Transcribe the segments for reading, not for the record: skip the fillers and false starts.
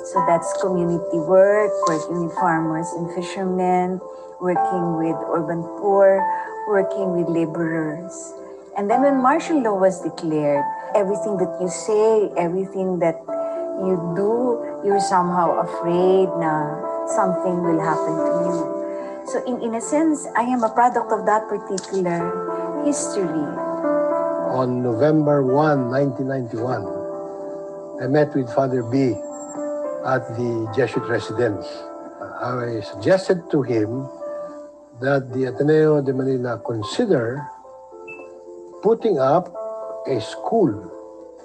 So that's community work, working with farmers and fishermen, working with urban poor, working with laborers. And then when martial law was declared, everything that you say, everything that you do, you're somehow afraid na something will happen to you. So in a sense, I am a product of that particular history. On November 1, 1991, I met with Father B at the Jesuit residence. I suggested to him that the Ateneo de Manila consider putting up a school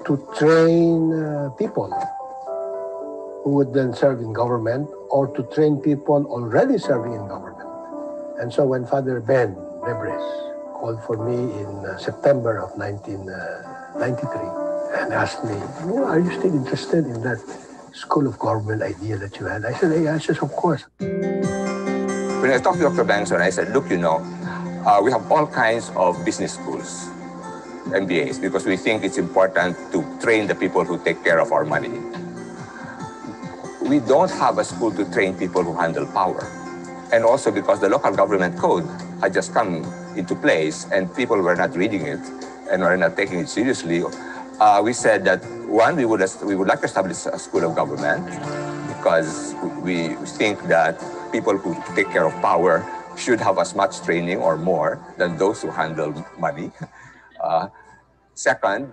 to train people who would then serve in government or to train people already serving in government. And so when Father Ben Lebres called for me in September of 1993 and asked me, are you still interested in that school of government idea that you had? I said, yes, of course. When I talked to Dr. Bangson, I said, look, we have all kinds of business schools, MBAs, because we think it's important to train the people who take care of our money. We don't have a school to train people who handle power. And also because the local government code had just come into place and people were not reading it and were not taking it seriously, we said that, one, we would like to establish a school of government because we think that people who take care of power should have as much training or more than those who handle money. Second,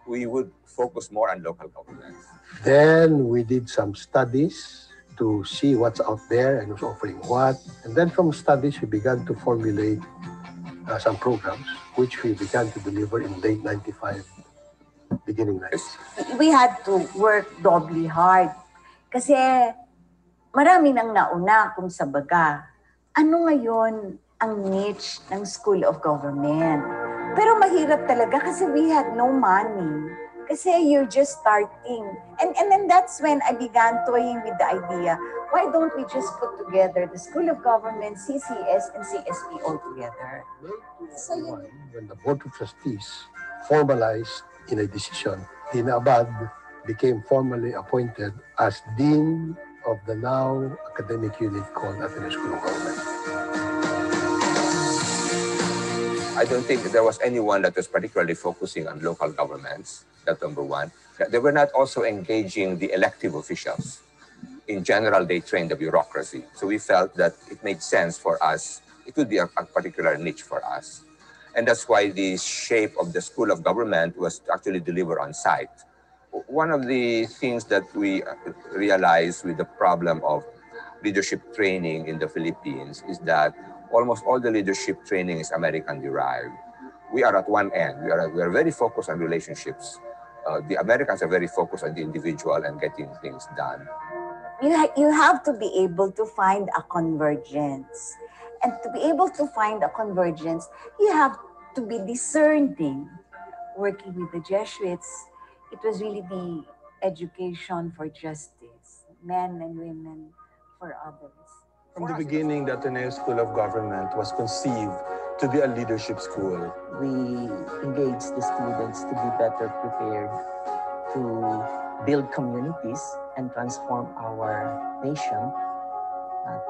we would focus more on local government. Then we did some studies to see what's out there and who's offering what. And then from studies, we began to formulate some programs, which we began to deliver in late 95, beginning 96. We had to work doubly hard. Kasi marami nang nauna kung sa baga. Ano ngayon ang niche ng School of Government? Pero mahirap talaga kasi we had no money. Kasi you're just starting. And then that's when I began toying with the idea, why don't we just put together the School of Government, CCS, and CSP all together? So when the Board of Trustees formalized in a decision, Dean Abad became formally appointed as Dean of the now academic unit called Ateneo School of Government. I don't think there was anyone that was particularly focusing on local governments. That's number one. They were not also engaging the elective officials. In general, they trained the bureaucracy. So we felt that it made sense for us. It would be a particular niche for us. And that's why the shape of the School of Government was to actually deliver on site. One of the things that we realized with the problem of leadership training in the Philippines is that almost all the leadership training is American derived. We are at one end. We are very focused on relationships. The Americans are very focused on the individual and getting things done. You have to be able to find a convergence. And to be able to find a convergence, you have to be discerning. Working with the Jesuits, it was really the education for justice, men and women for others. From the beginning, the Ateneo School of Government was conceived to be a leadership school. We engage the students to be better prepared to build communities and transform our nation,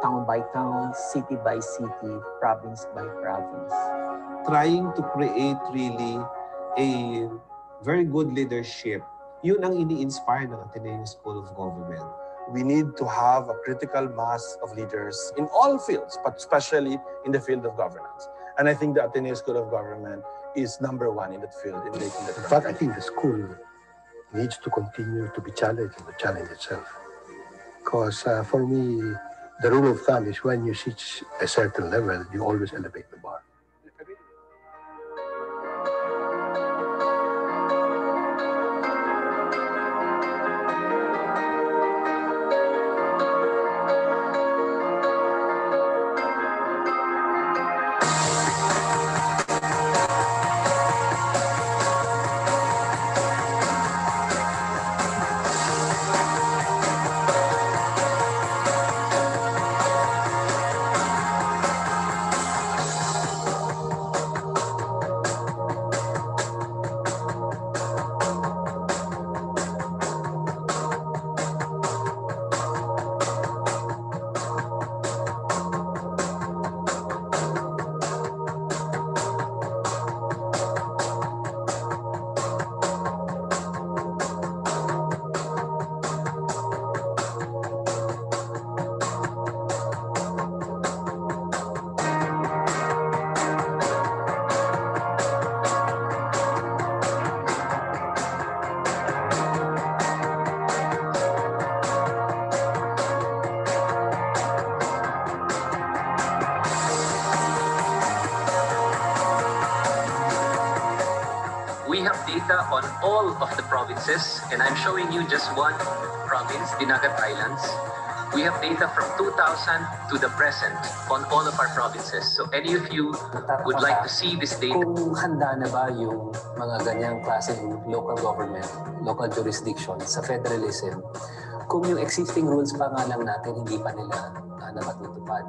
town by town, city by city, province by province. Trying to create really a very good leadership, yun ang ini-inspire ng Ateneo School of Government. We need to have a critical mass of leaders in all fields, but especially in the field of governance. And I think the Ateneo School of Government is number one in that field. In fact, I think the school needs to continue to be challenged and to challenge itself. Because for me, the rule of thumb is when you reach a certain level, you always elevate the bar. We have data on all of the provinces, and I'm showing you just one province, Dinagat Islands. We have data from 2000 to the present on all of our provinces. So any of you would like to see this data? Kung handa na ba yung mga ganyang klaseng local government, local jurisdiction sa federalism, kung yung existing rules pa nga lang natin hindi pa nila napatutupad.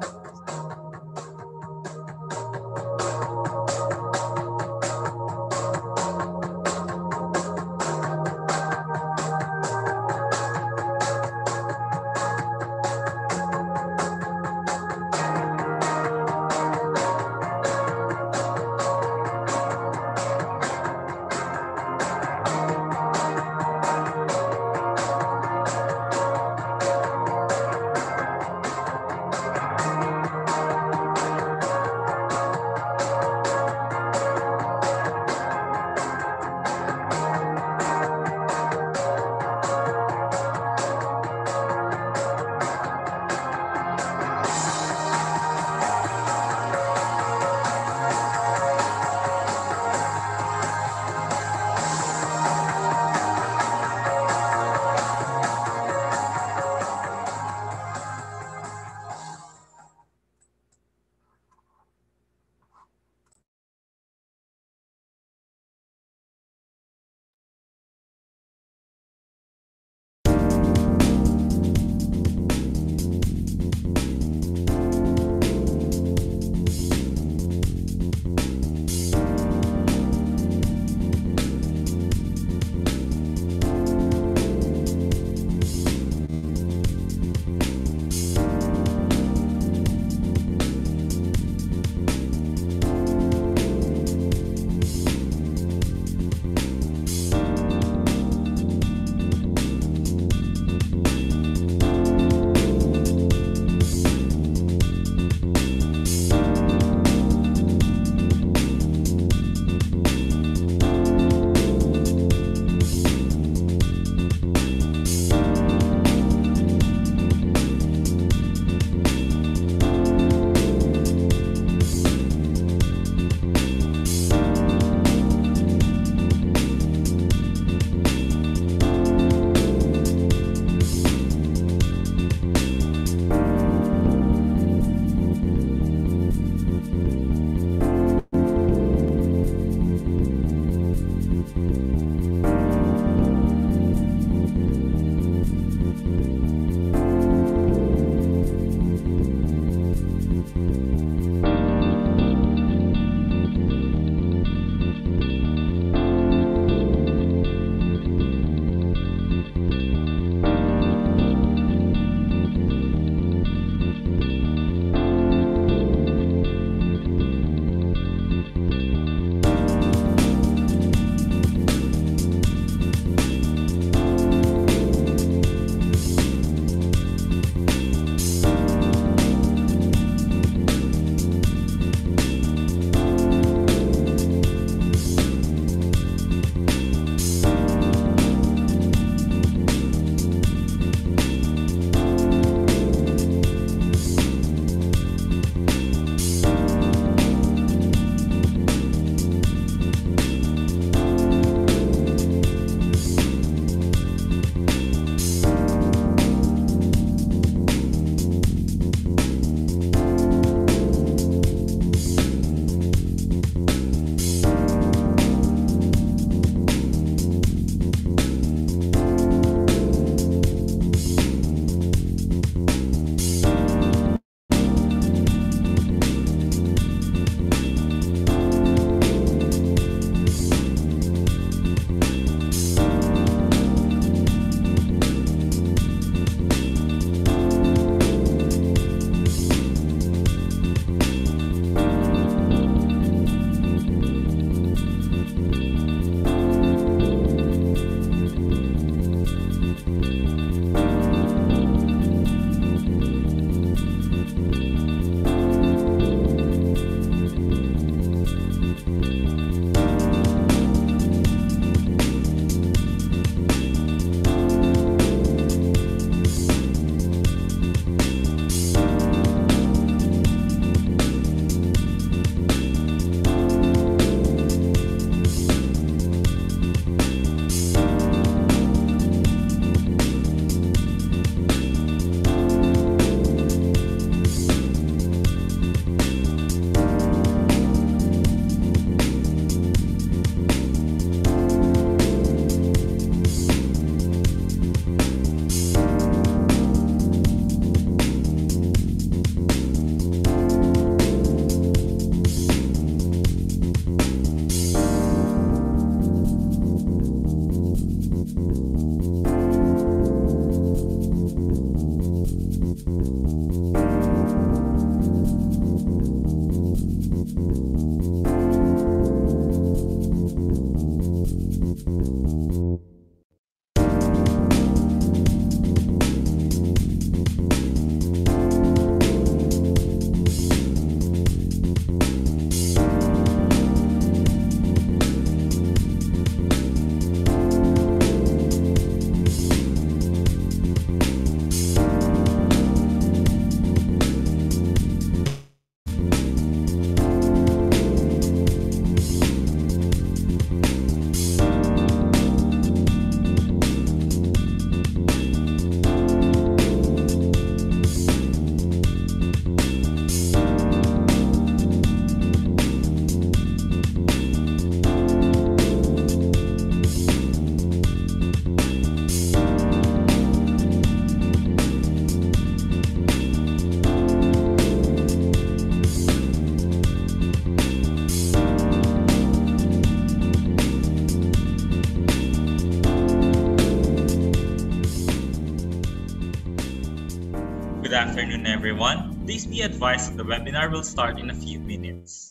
Good afternoon, everyone. Please be advised that the webinar will start in a few minutes.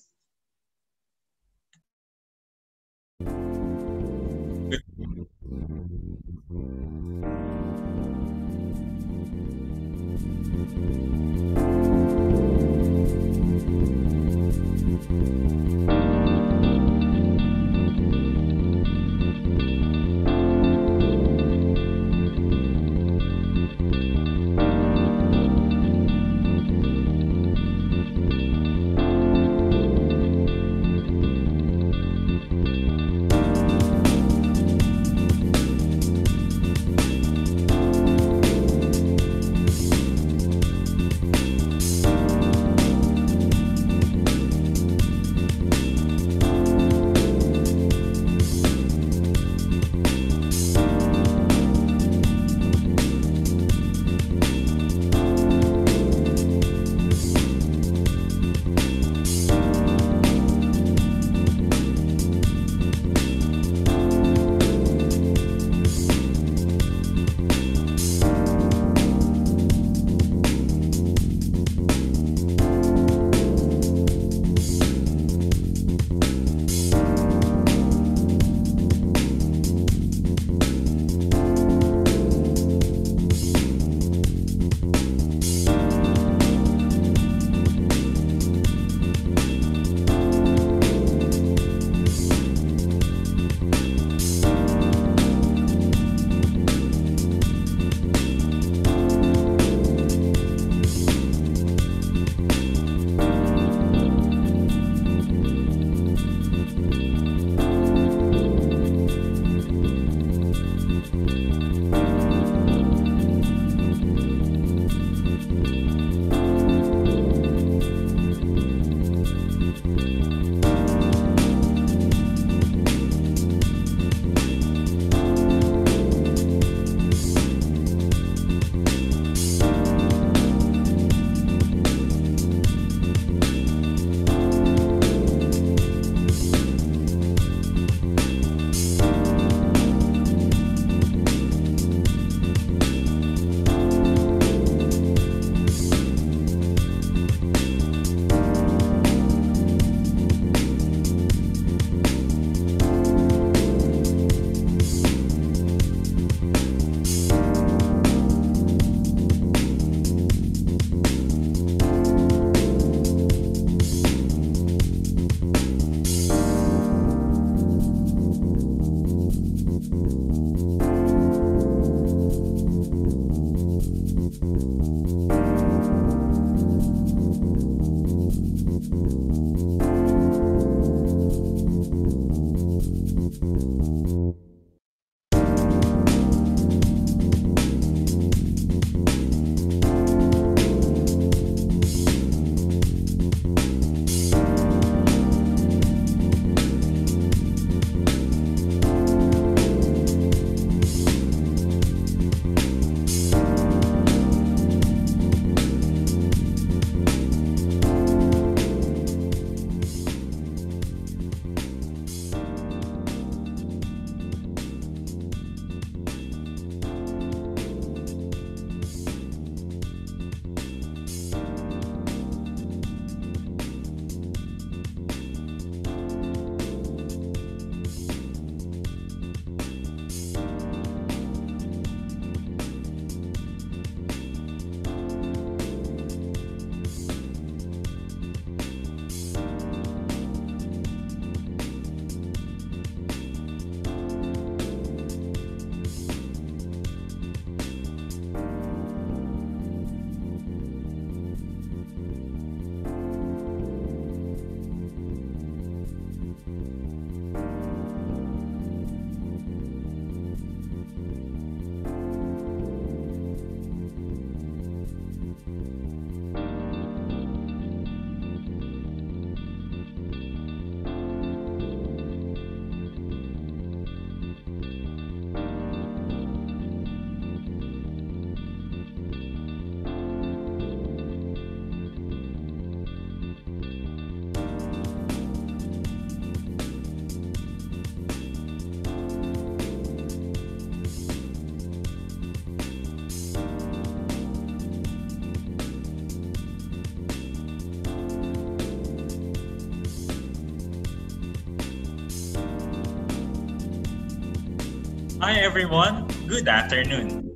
Hi everyone, good afternoon.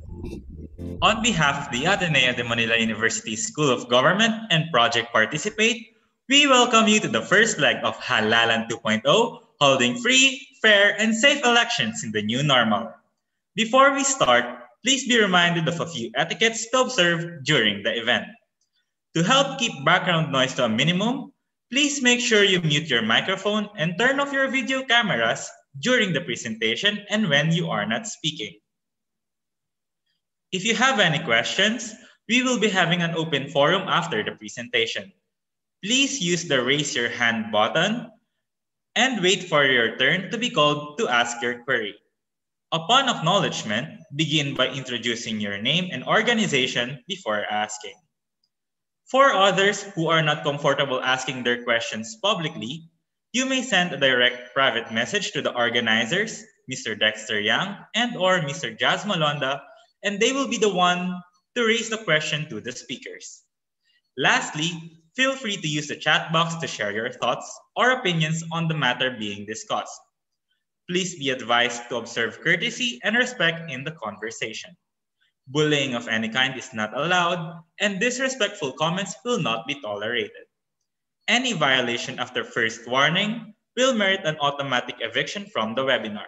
On behalf of the Ateneo de Manila University School of Government and Project Participate, we welcome you to the first leg of Halalan 2.0, holding free, fair, and safe elections in the new normal. Before we start, please be reminded of a few etiquettes to observe during the event. To help keep background noise to a minimum, please make sure you mute your microphone and turn off your video cameras during the presentation and when you are not speaking. If you have any questions, we will be having an open forum after the presentation. Please use the raise your hand button and wait for your turn to be called to ask your query. Upon acknowledgement, begin by introducing your name and organization before asking. For others who are not comfortable asking their questions publicly, you may send a direct private message to the organizers, Mr. Dexter Yang and or Mr. Jazz Malonda, and they will be the one to raise the question to the speakers. Lastly, feel free to use the chat box to share your thoughts or opinions on the matter being discussed. Please be advised to observe courtesy and respect in the conversation. Bullying of any kind is not allowed, and disrespectful comments will not be tolerated. Any violation after first warning will merit an automatic eviction from the webinar.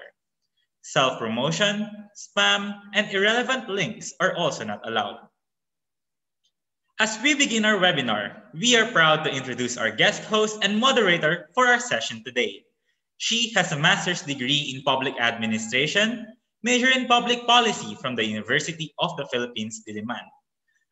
Self-promotion, spam, and irrelevant links are also not allowed. As we begin our webinar, we are proud to introduce our guest host and moderator for our session today. She has a master's degree in public administration, major in public policy from the University of the Philippines, Diliman.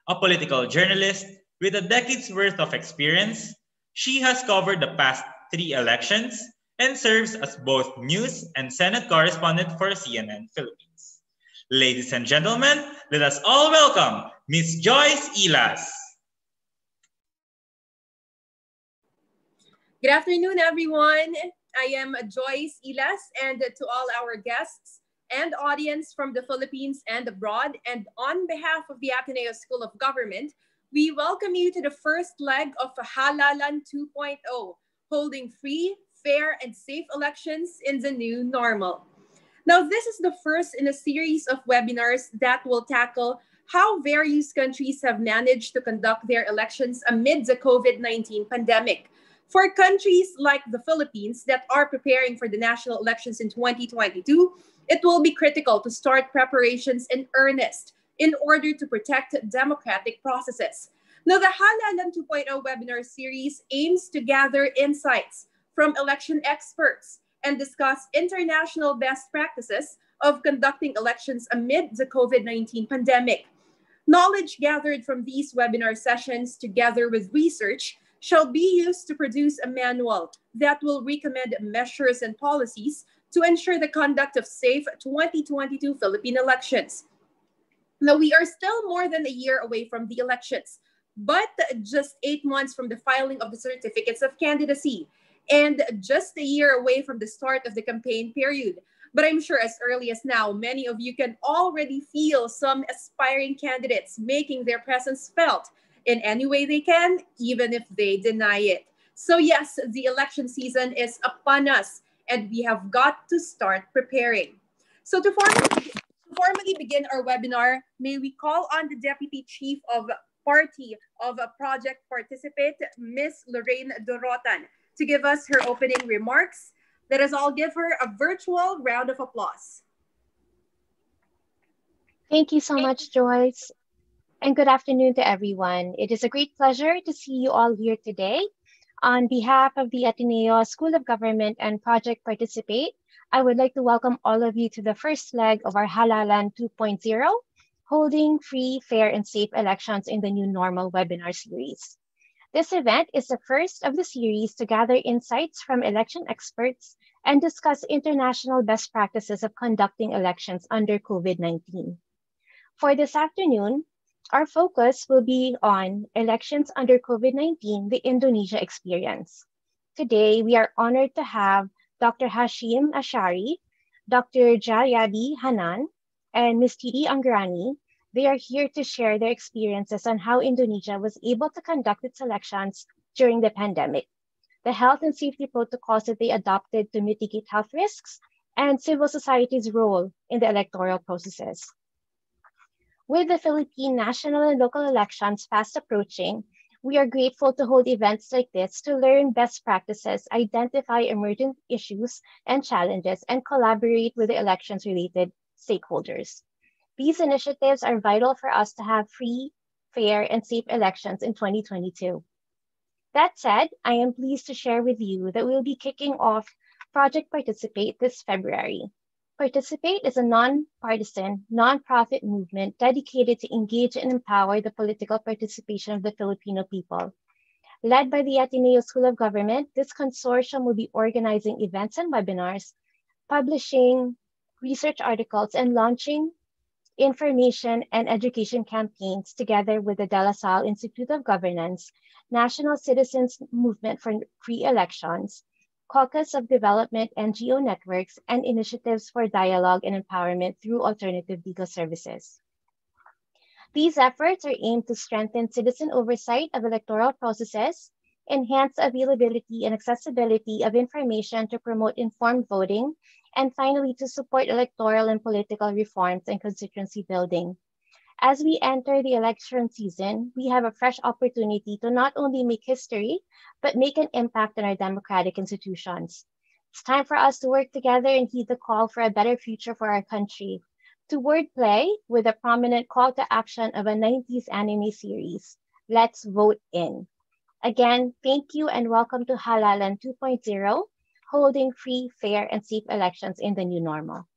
A political journalist with a decade's worth of experience, she has covered the past 3 elections and serves as both news and Senate correspondent for CNN Philippines. Ladies and gentlemen, let us all welcome Ms. Joyce Ilas. Good afternoon, everyone. I am Joyce Ilas, and to all our guests and audience from the Philippines and abroad, and on behalf of the Ateneo School of Government, we welcome you to the first leg of Halalan 2.0, holding free, fair, and safe elections in the new normal. Now, this is the first in a series of webinars that will tackle how various countries have managed to conduct their elections amid the COVID-19 pandemic. For countries like the Philippines that are preparing for the national elections in 2022, it will be critical to start preparations in earnest in order to protect democratic processes. Now, the Halalan 2.0 webinar series aims to gather insights from election experts and discuss international best practices of conducting elections amid the COVID-19 pandemic. Knowledge gathered from these webinar sessions, together with research, shall be used to produce a manual that will recommend measures and policies to ensure the conduct of safe 2022 Philippine elections. Now, we are still more than a year away from the elections, but just 8 months from the filing of the certificates of candidacy, and just a year away from the start of the campaign period. But I'm sure as early as now, many of you can already feel some aspiring candidates making their presence felt in any way they can, even if they deny it. So yes, the election season is upon us, and we have got to start preparing. So to formally begin our webinar, may we call on the Deputy Chief of Party of Project Participate, Ms. Lorraine Dorotan, to give us her opening remarks. Let us all give her a virtual round of applause. Thank you so much, Joyce. And good afternoon to everyone. It is a great pleasure to see you all here today. On behalf of the Ateneo School of Government and Project Participate, I would like to welcome all of you to the first leg of our Halalan 2.0, holding free, fair, and safe elections in the new normal webinar series. This event is the first of the series to gather insights from election experts and discuss international best practices of conducting elections under COVID-19. For this afternoon, our focus will be on elections under COVID-19, the Indonesia Experience. Today, we are honored to have Dr. Hasyim Asy'ari, Dr. Djayadi Hanan, and Ms. Titi Anggraini. They are here to share their experiences on how Indonesia was able to conduct its elections during the pandemic, the health and safety protocols that they adopted to mitigate health risks, and civil society's role in the electoral processes. With the Philippine national and local elections fast approaching, we are grateful to hold events like this to learn best practices, identify emerging issues and challenges, and collaborate with the elections-related stakeholders. These initiatives are vital for us to have free, fair, and safe elections in 2022. That said, I am pleased to share with you that we will be kicking off Project Participate this February. Participate is a non-partisan, non-profit movement dedicated to engage and empower the political participation of the Filipino people. Led by the Ateneo School of Government, this consortium will be organizing events and webinars, publishing research articles, and launching information and education campaigns together with the De La Salle Institute of Governance, National Citizens Movement for Free Elections, Caucus of Development NGO networks, and initiatives for dialogue and empowerment through alternative legal services. These efforts are aimed to strengthen citizen oversight of electoral processes, enhance availability and accessibility of information to promote informed voting, and finally, to support electoral and political reforms and constituency building. As we enter the election season, we have a fresh opportunity to not only make history, but make an impact on our democratic institutions. It's time for us to work together and heed the call for a better future for our country. To wordplay with a prominent call to action of a 90s anime series, Let's Vote In. Again, thank you and welcome to Halalan 2.0, holding free, fair, and safe elections in the new normal.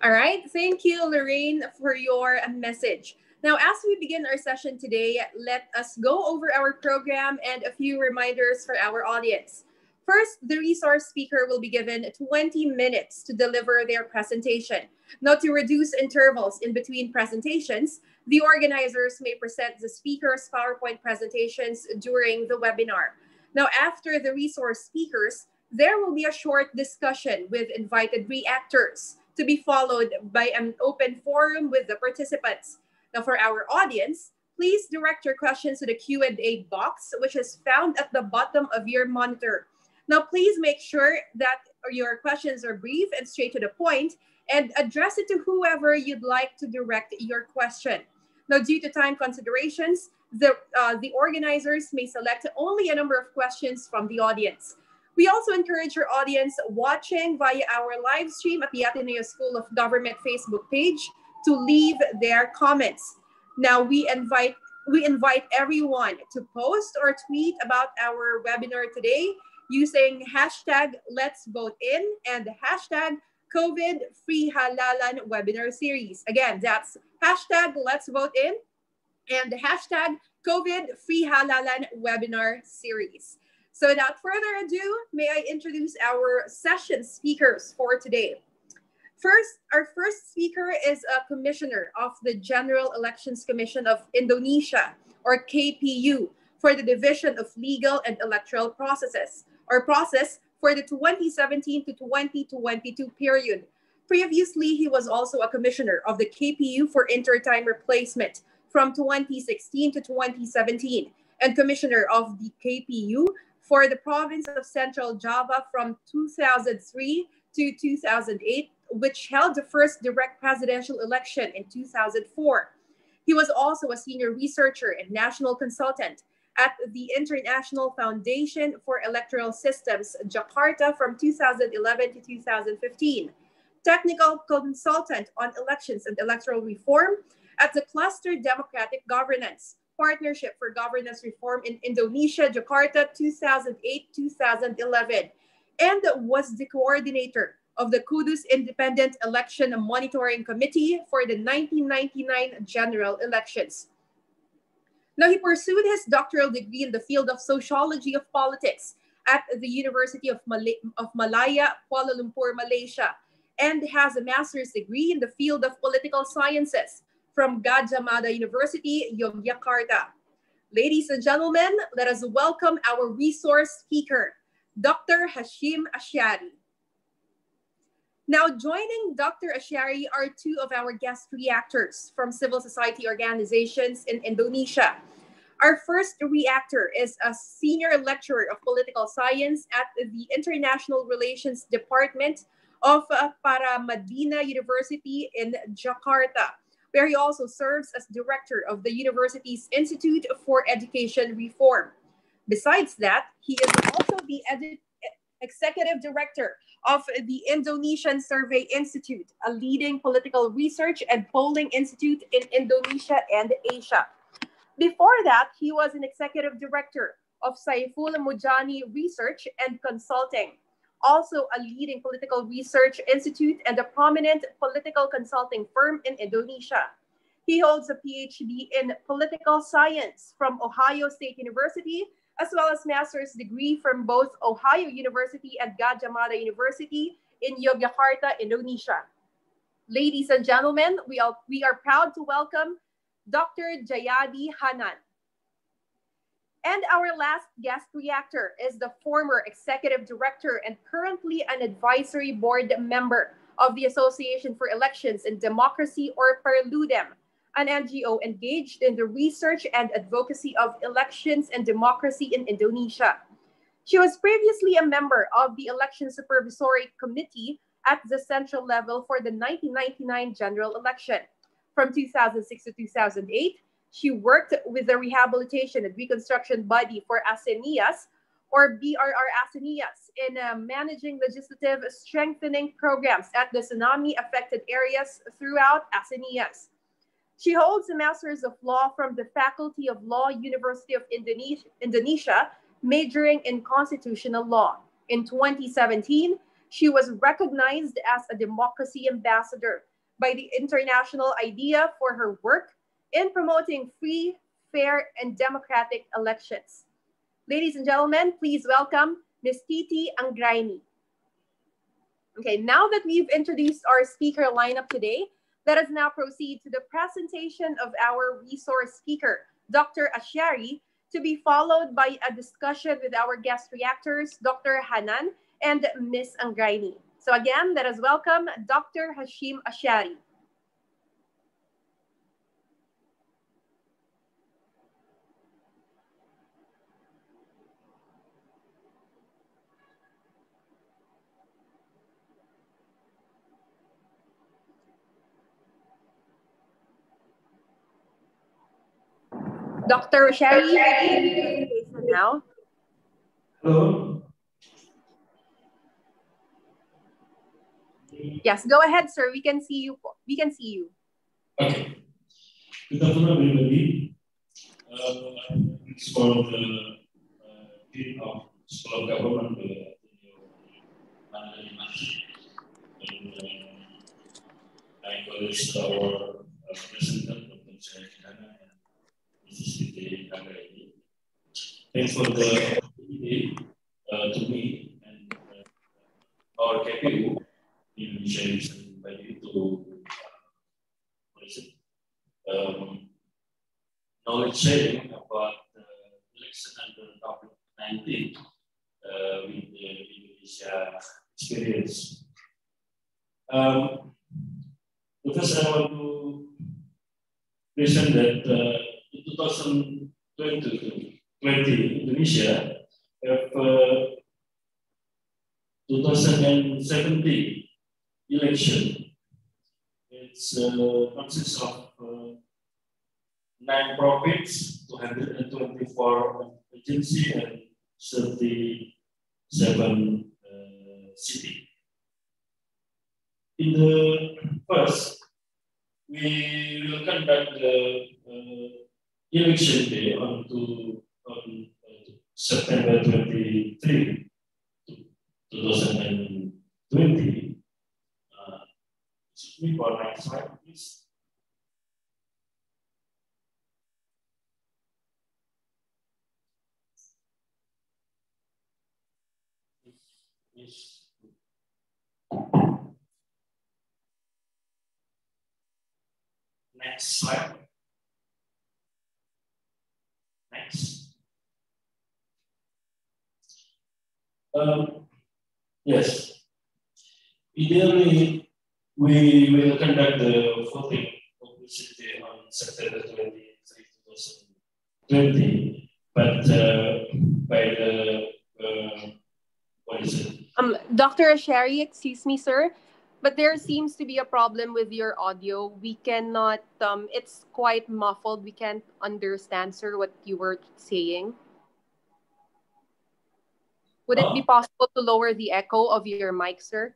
All right, thank you, Lorraine, for your message. Now, as we begin our session today, let us go over our program and a few reminders for our audience. First, the resource speaker will be given 20 minutes to deliver their presentation. Now, to reduce intervals in between presentations, the organizers may present the speaker's PowerPoint presentations during the webinar. Now, after the resource speakers, there will be a short discussion with invited reactors, to be followed by an open forum with the participants. Now, for our audience, please direct your questions to the Q&A box, which is found at the bottom of your monitor. Now, please make sure that your questions are brief and straight to the point, and address it to whoever you'd like to direct your question. Now, due to time considerations, the organizers may select only a number of questions from the audience. We also encourage your audience watching via our live stream at the Ateneo School of Government Facebook page to leave their comments. Now, we invite everyone to post or tweet about our webinar today using hashtag Let's Vote In and hashtag COVID Free Halalan Webinar Series. Again, that's hashtag Let's Vote In and hashtag COVID Free Halalan Webinar Series. So without further ado, may I introduce our session speakers for today. First, our first speaker is a commissioner of the General Elections Commission of Indonesia, or KPU, for the Division of Legal and Electoral Processes, or process for the 2017 to 2022 period. Previously, he was also a commissioner of the KPU for intertime replacement from 2016 to 2017, and commissioner of the KPU for the province of Central Java from 2003 to 2008, which held the first direct presidential election in 2004. He was also a senior researcher and national consultant at the International Foundation for Electoral Systems, Jakarta from 2011 to 2015. Technical consultant on elections and electoral reform at the Cluster Democratic Governance Partnership for Governance Reform in Indonesia, Jakarta, 2008-2011, and was the coordinator of the Kudus Independent Election Monitoring Committee for the 1999 general elections. Now, he pursued his doctoral degree in the field of sociology of politics at the University of Malaya, Kuala Lumpur, Malaysia, and has a master's degree in the field of political sciences from Gadjah Mada University, Yogyakarta. Ladies and gentlemen, let us welcome our resource speaker, Dr. Hasyim Asy'ari. Now, joining Dr. Asy'ari are two of our guest reactors from civil society organizations in Indonesia. Our first reactor is a senior lecturer of political science at the International Relations Department of Paramadina University in Jakarta, where he also serves as director of the university's Institute for Education Reform. Besides that, he is also the executive director of the Indonesian Survey Institute, a leading political research and polling institute in Indonesia and Asia. Before that, he was an executive director of Saiful Mujani Research and Consulting, also a leading political research institute and a prominent political consulting firm in Indonesia. He holds a PhD in political science from Ohio State University, as well as master's degree from both Ohio University and Gadjah Mada University in Yogyakarta, Indonesia. Ladies and gentlemen, we are proud to welcome Dr. Djayadi Hanan. And our last guest reactor is the former executive director and currently an advisory board member of the Association for Elections and Democracy, or Perludem, an NGO engaged in the research and advocacy of elections and democracy in Indonesia. She was previously a member of the Election Supervisory Committee at the central level for the 1999 general election. From 2006 to 2008, she worked with the Rehabilitation and Reconstruction Body for ASENIAS, or BRR ASENIAS, in managing legislative strengthening programs at the tsunami-affected areas throughout ASENIAS. She holds a Master's of Law from the Faculty of Law, University of Indonesia, majoring in Constitutional Law. In 2017, she was recognized as a Democracy Ambassador by the International IDEA for her work in promoting free, fair, and democratic elections. Ladies and gentlemen, please welcome Ms. Titi Anggraini. Okay, now that we've introduced our speaker lineup today, let us now proceed to the presentation of our resource speaker, Dr. Asy'ari, to be followed by a discussion with our guest reactors, Dr. Hanan and Ms. Anggraini. So again, let us welcome Dr. Hasyim Asy'ari. Dr. Asy'ari, now. Hello. Yes, go ahead, sir. We can see you. We can see you. Okay. Good afternoon, everybody. It's for the Dean of School of Government, and I encourage our President, Dr. Hanan, and Mrs. Titi Anggraini. Thanks for the opportunity to me and our KPU Indonesia invited to knowledge sharing about the election under COVID-19 with the Indonesia Experience. First, I want to mention that in 2020, Indonesia have 2070 election. It consists of 9 provinces, 224 agencies, and 37 cities. In the first, we will conduct the election day on September 23, 2020. Excuse me for next slide, please. Yes. Next slide. Next. Yes. Ideally, we will conduct the voting publicity on September 23, 20, but by the what is it? Dr. Asy'ari, excuse me, sir, but there seems to be a problem with your audio. We cannot. It's quite muffled. We can't understand, sir, what you were saying. Would it be possible to lower the echo of your mic, sir?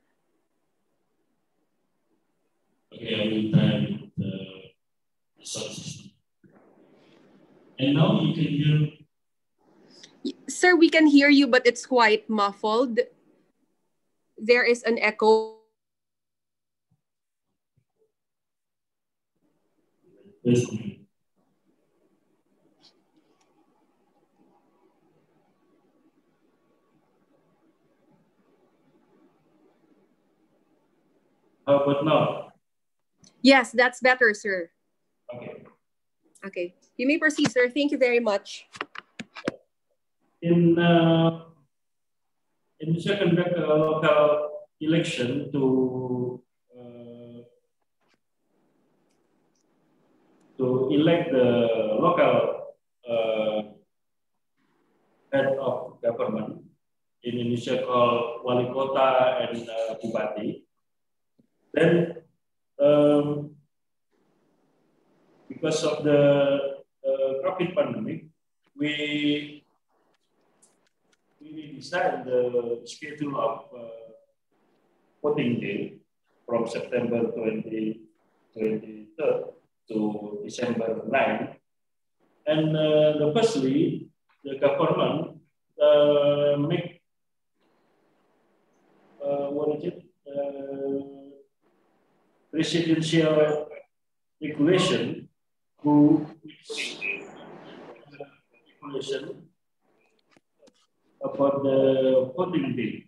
Okay, I will try with the sound system. And now you can hear. Sir, we can hear you, but it's quite muffled. There is an echo. How about now? Yes, that's better, sir. Okay. Okay, you may proceed, sir. Thank you very much. In conduct a local election to elect the local head of government in Indonesia called wali kota and bupati. Then, because of the COVID pandemic, we decided the schedule of voting day from September 23rd to December 9. And firstly, the government make what is it? Presidential regulation who regulation about the voting day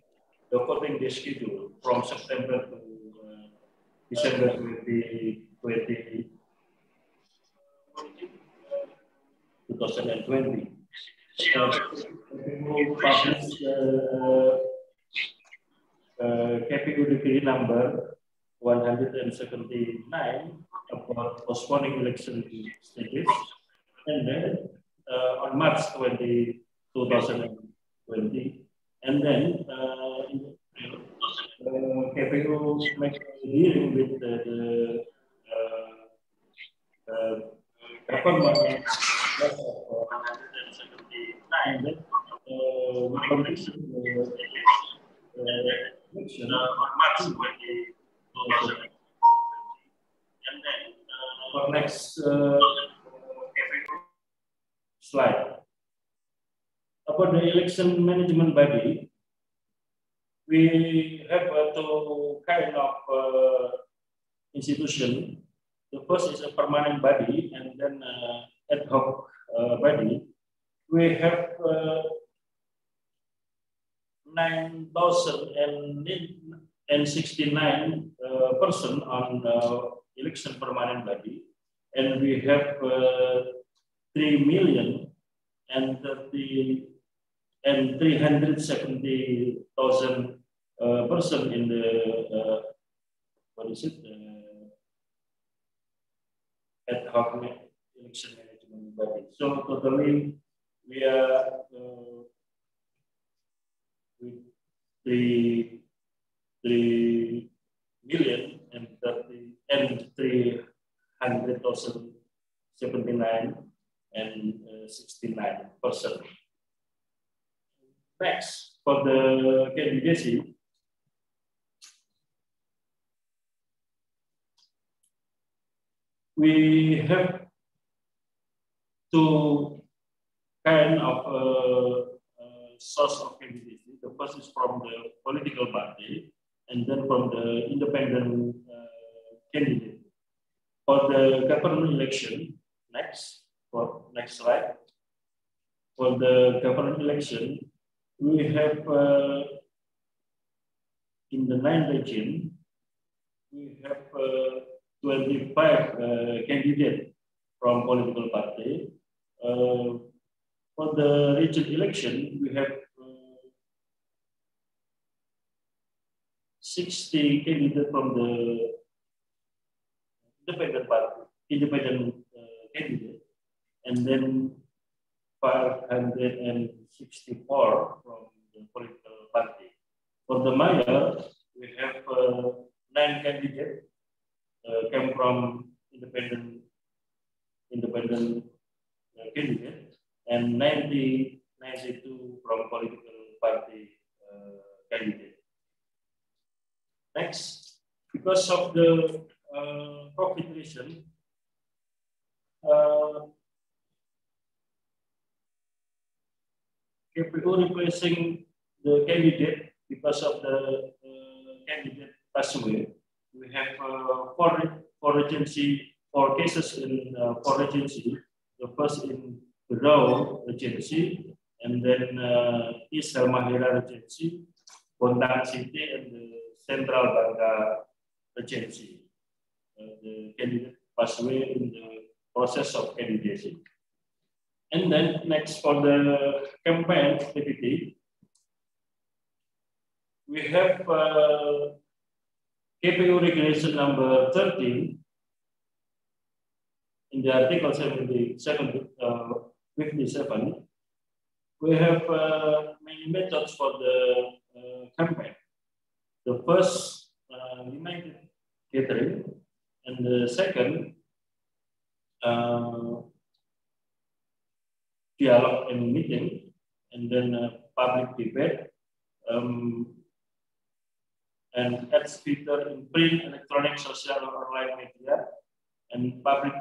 schedule from September to December 2020. Published KPU decree number 179 about postponing election stages, and then on March 2020, and then KPU make a hearing with the government. And then election on March 2020. And then for next slide. About the election management body, we have two kind of institution. The first is a permanent body, and then ad hoc body. We have 9,069 person on election permanent body, and we have 370,000 person in the ad hoc election management body. So totally we are with 3,300,079 and 69%. Next, for the candidacy, we have two kind of source of candidacy. The first is from the political party, and then from the independent candidate. For the government election, next slide. For the government election, we have in the 9th region, we have 25 candidates from political party. For the region election, we have 60 candidates from the independent party, independent candidate, and then 564 from the political party. For the mayor, we have 9 candidates came from independent candidate, and 92 from political party candidate. Next, because of the COVID reason, KPU replacing the candidate because of the candidate passed away. We have four cases in four agency. The first in Berau Regency, and then East Halmahera Regency, Bondang City, and the Central Bangka Regency. The candidate passed away in the process of candidacy. And then next for the campaign activity, we have KPU regulation number 13 in the article 57. We have many methods for the campaign. The first, limited gathering, and the second, dialogue and meeting, and then public debate, and ads feature in print, electronic, social, or online media, and public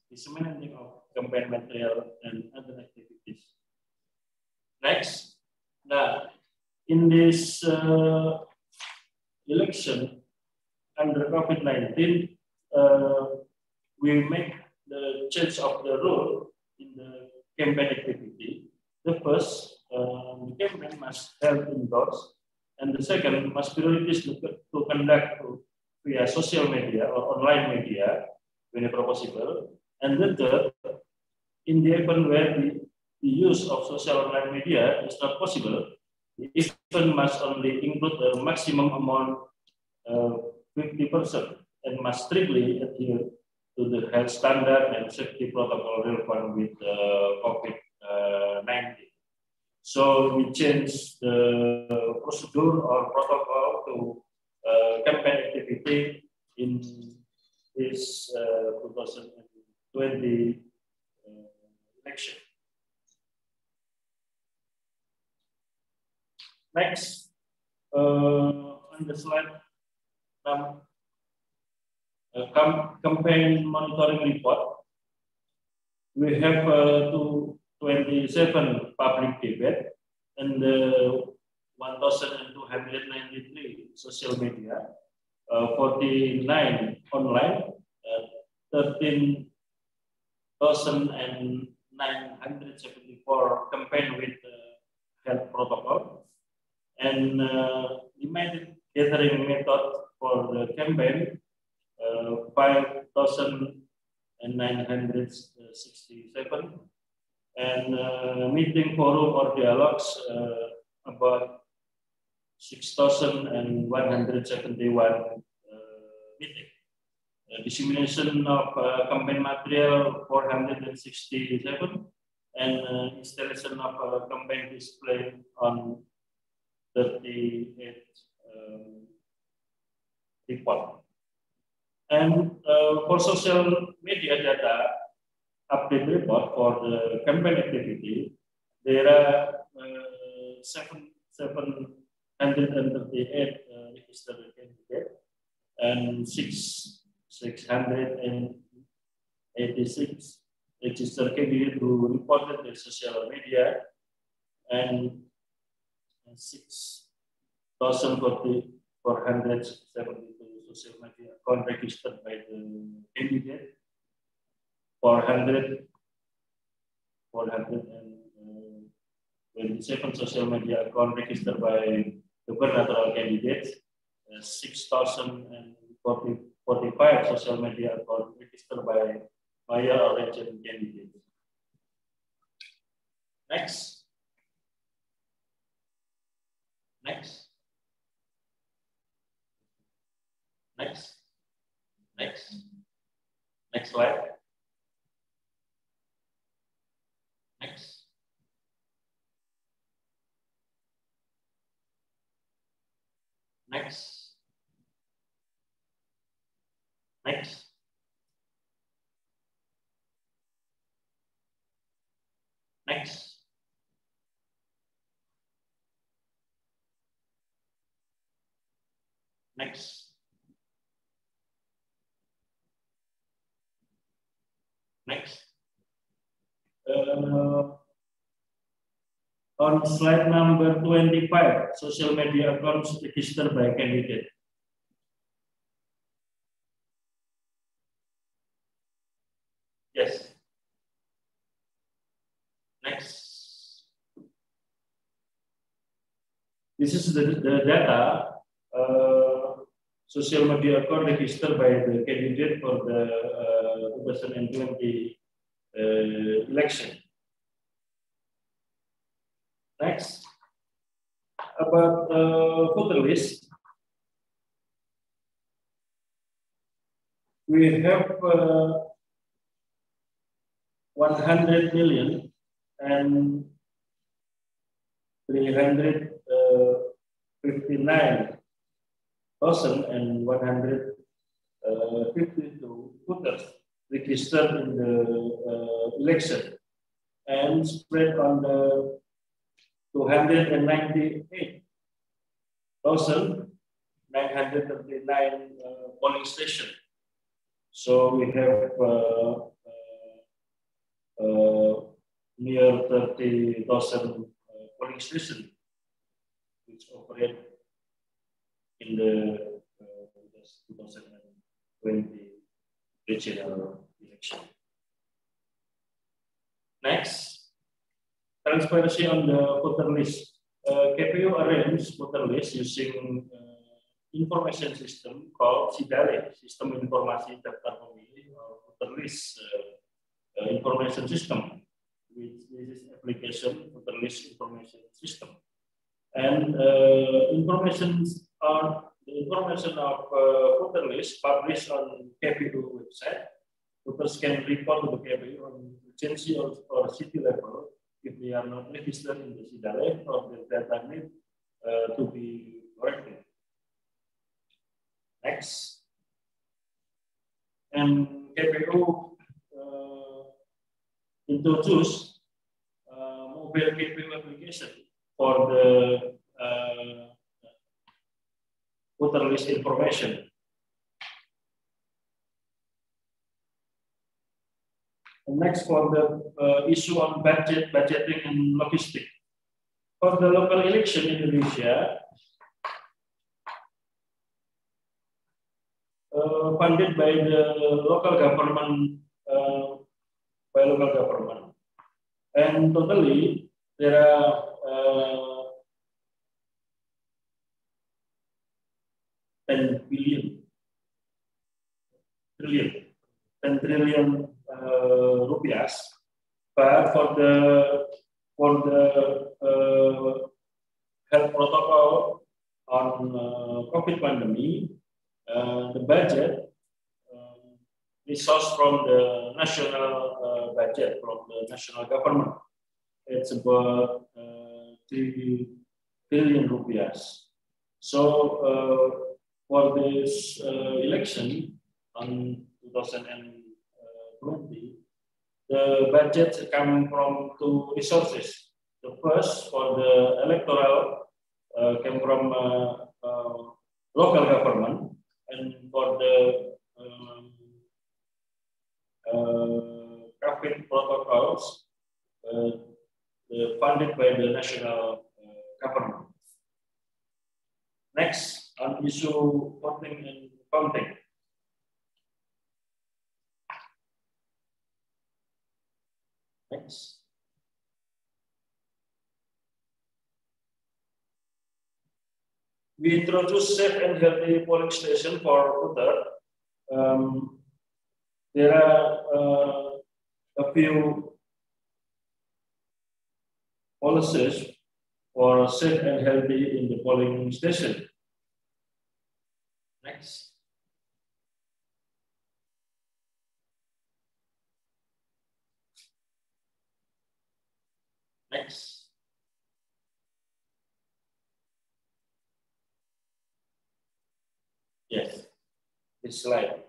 disseminating of campaign material and other activities. Next, now in this election under COVID-19, we make the change of the rule in the campaign activity. The first, the campaign must held indoors, and the second must priorities to conduct via social media or online media whenever possible. And the third, in the event where the use of social online media is not possible, the event must only include a maximum amount of 50% and must strictly adhere to the health standard and safety protocol relevant with COVID-19. So we changed the procedure or protocol to campaign activity in this 2020 election. Next, on the slide, campaign monitoring report. We have 27 public debate and 1,293 social media, 49 online, 13,974 campaign with health protocol, and limited gathering method for the campaign, 5,967, and meeting forum or dialogues about 6,171 meeting. Dissemination of campaign material 467, and installation of campaign display on 38 report. And for social media data update report for the campaign activity, there are 738 registered candidates and 686 registered candidates who reported their social media, and 6,472 social media account registered by the candidate. 427 social media account registered by gubernatorial candidates, 6,045 social media account registered by mayor or region candidates. Next. Next. Next. Next. Next slide. Next. Next. Next. Next. Next. Next. On slide number 25, social media accounts registered by candidate. Yes. Next. This is the data social media account registered by the candidate for the 2020 election. Next, about voter list, we have 100 million and 359,152 voters registered in the election and spread on the 298,939 polling stations. So we have near 30,000 polling stations which operate in the 2020 regional election. Next, transparency on the voter list. KPU arranged voter list using information system called SIDALE, Sistem Informasi Daftar Pemilih or Voter List Information System, which is application Voter List Information System. And information of voter list published on KPU website. Voters can report to the KPU on agency or city level if they are not registered in the SIDALE or the data need to be corrected. Next. And KPU introduced mobile KPU application for the voter list information. And next, for the issue on budgeting and logistics. For the local election in Indonesia, funded by the local government, and totally there are 10 trillion rupiah, but for the health protocol on COVID pandemic, the budget is sourced from the national budget from the national government. It's about 3 billion rupiah. So for this election on 2020, the budget come from two resources. The first, for the electoral, came from local government, and for the COVID protocols, funded by the national government. Next, on issue voting and counting. Next. We introduced safe and healthy polling station for voter. There are a few policies for safe and healthy in the polling station. Next. Next. Yes, this slide.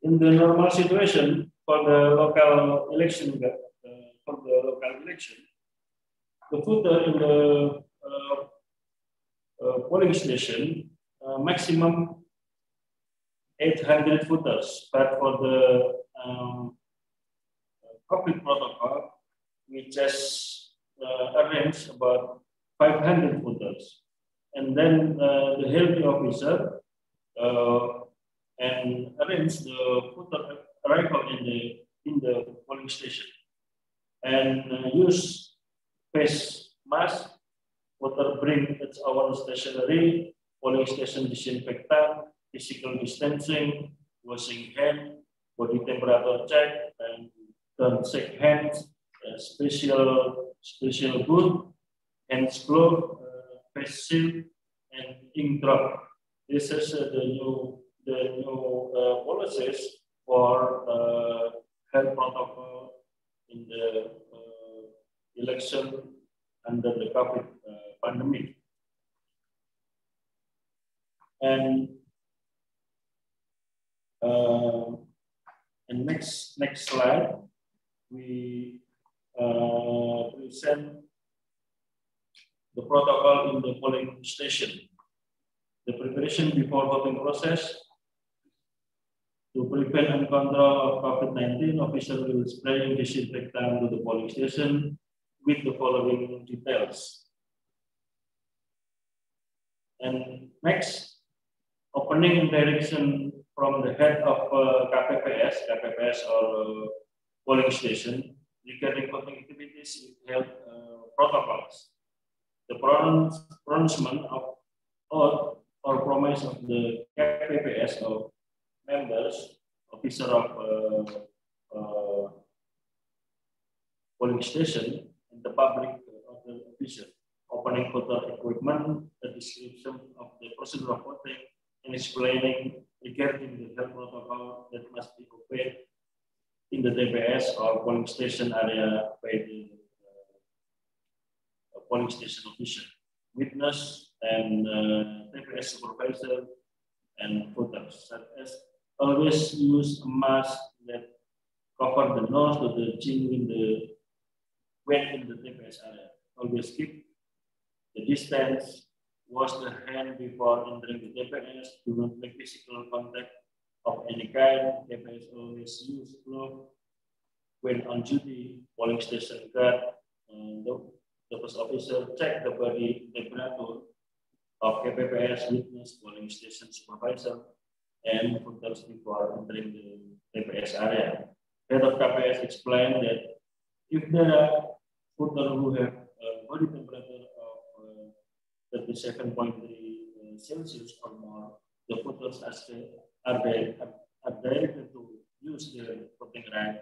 In the normal situation for the local election, the voter in the polling station maximum 800 voters, but for the COVID protocol, we just arranged about 500 voters, and then the healthy officer and arrange the voter arrival in the polling station, and use face mask. Voter bring its own stationery, polling station disinfectant, physical distancing, washing hand, body temperature check, and don't shake hands, special boot, hands glove, face shield, and ink drop. This is the new policies for health protocol in the election under the COVID pandemic. And next slide, we present the protocol in the polling station. The preparation before voting process. To prevent and control COVID-19, officials will spray disinfectant to the polling station with the following details. And next, opening and direction from the head of KPPS or polling station regarding voting activities with health protocols. The pronouncement of oath or promise of the KPPS or members, officer of polling station, and the public of the official, opening voter equipment, the description of the procedure of voting, and explaining regarding the health protocol that must be obeyed in the TPS or polling station area by the polling station official, witness, and TPS supervisor and voters, such as always use a mask that cover the nose to the chin when in the TPS area. Always keep the distance, wash the hand before entering the TPS, do not make physical contact of any kind. TPS always use gloves when on duty. Polling station guard, the post officer check the body temperature of KPPS, witness, polling station supervisor, and voters before entering the TPS area. Head of KPS explained that if there are voters who have body temperature of 37.3 Celsius or more, the voters are directed to use their voting right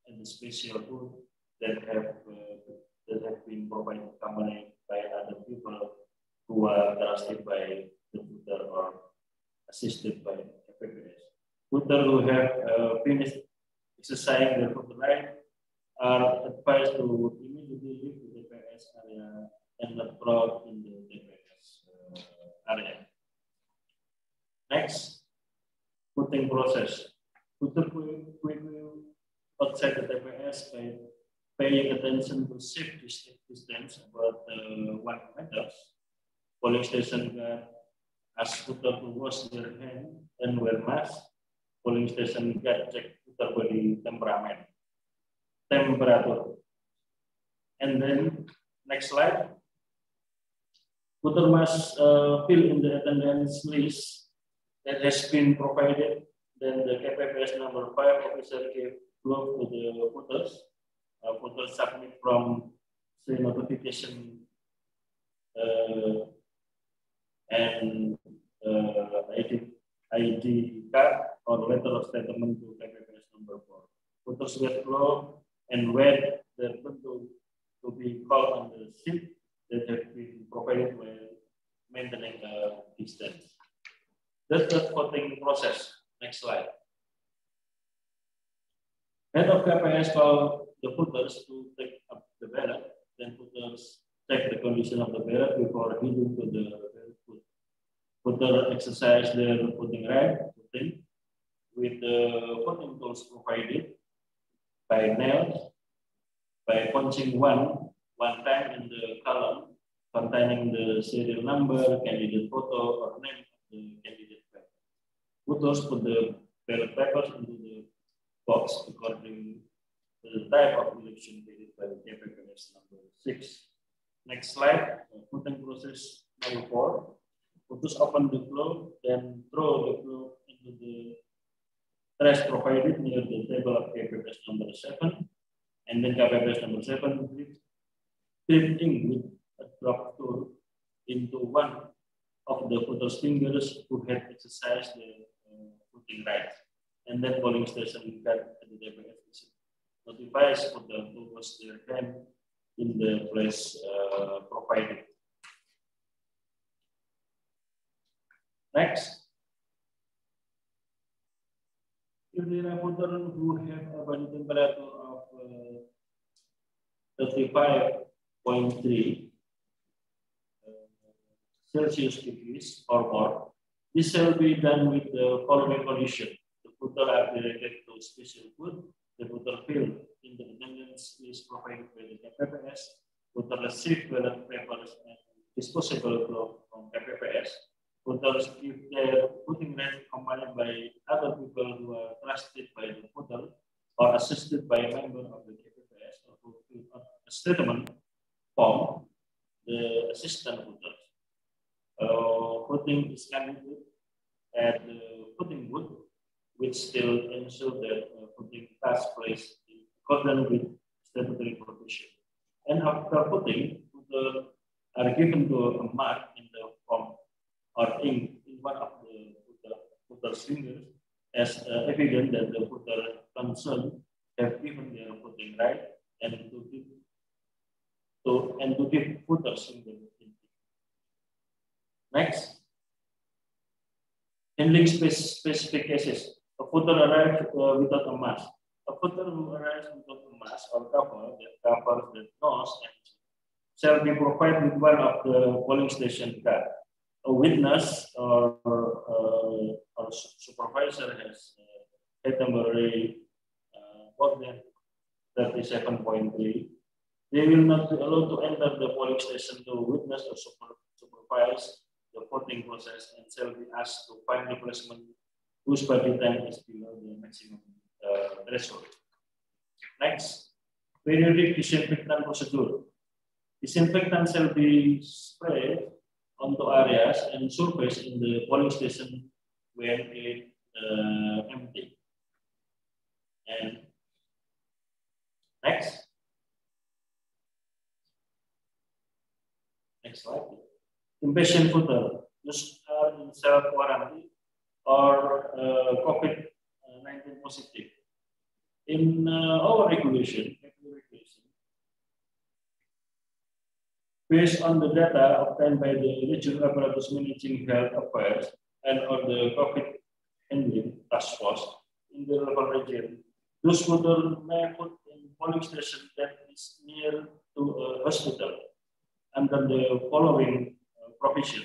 and the special food that have been provided accompanied by other people who are trusted by the voter or assisted by KPPS. Voters who have finished exercising their voting right are advised to immediately leave the TPS area and not crowd in the TPS area. Next, voting process. Voter will outside the TPS by paying attention to safe distance about 1 meter. Polling station guard ask voter to wash their hand and wear mask. Polling station guard check voter body temperature. And then next slide. Voter must fill in the attendance list that has been provided. Then the KPPS number 5 officer gave glove to the voters. Voters submit from say notification and ID card or letter of statement to KPPS number 4. Voters wear glove and wait their turn to be called on the seat that have been provided while maintaining distance. That's the voting process. Next slide. Head of KPS called the voters to take up the ballot. Then voters check the condition of the ballot before heading to the ballot booth. Voter exercise their voting right, voting, with the voting tools provided by nails, by punching one time in the column containing the serial number, candidate photo, or name of the candidate paper. Voters put the ballot papers into the box according to the type of election carried by the KPPS number 6. Next slide, voting process number 4. Voters open the globe, then throw the globe into the trash provided near the table of KPPS number 7, and then KPPS number 7 dip ink with a drop tool into one of the voter's fingers who had exercised their voting rights, and then polling station guard at the TPS notifies voter to wash their hand in the place provided. Next, if there are voters who have a body temperature of 35.3 Celsius degrees or more, this shall be done with the following condition. The voter are directed to special food. The voter field in the attendance is provided by the KPPS. Voter receive ballot papers and disposable cloth from KPPS. Voters give their voting right accompanied by other people who are trusted by the voter or assisted by a member of the KPPS or who fill out a statement form, the assistant voters. Voting is conducted at the voting booth, which still ensure that voting takes place in accordance with statutory provision. And after voting, voters are given to a mark in the form or ink in one of the voter's fingers as evidence that the voter concerned have given their voting right and to give voters in the voting. Next, handling specific cases. A voter arrives without a mask. A voter who arrives without a mask or cover that covers the nose and shall be provided with one of the polling station card. A witness or supervisor has category more than 37.3. They will not be allowed to enter the polling station to witness or supervise the voting process and shall be asked to find replacement whose body time is below the maximum threshold. Next, periodic disinfectant procedure. Disinfectant shall be sprayed onto areas and surface in the polling station when it empty. And next slide. Impatient voter those are in self-quarantine or COVID-19 positive. In our regulation, based on the data obtained by the Regional Apparatus Managing Health Affairs and on the COVID handling task force in the local region, those voters may vote in polling station that is near to a hospital under the following provision.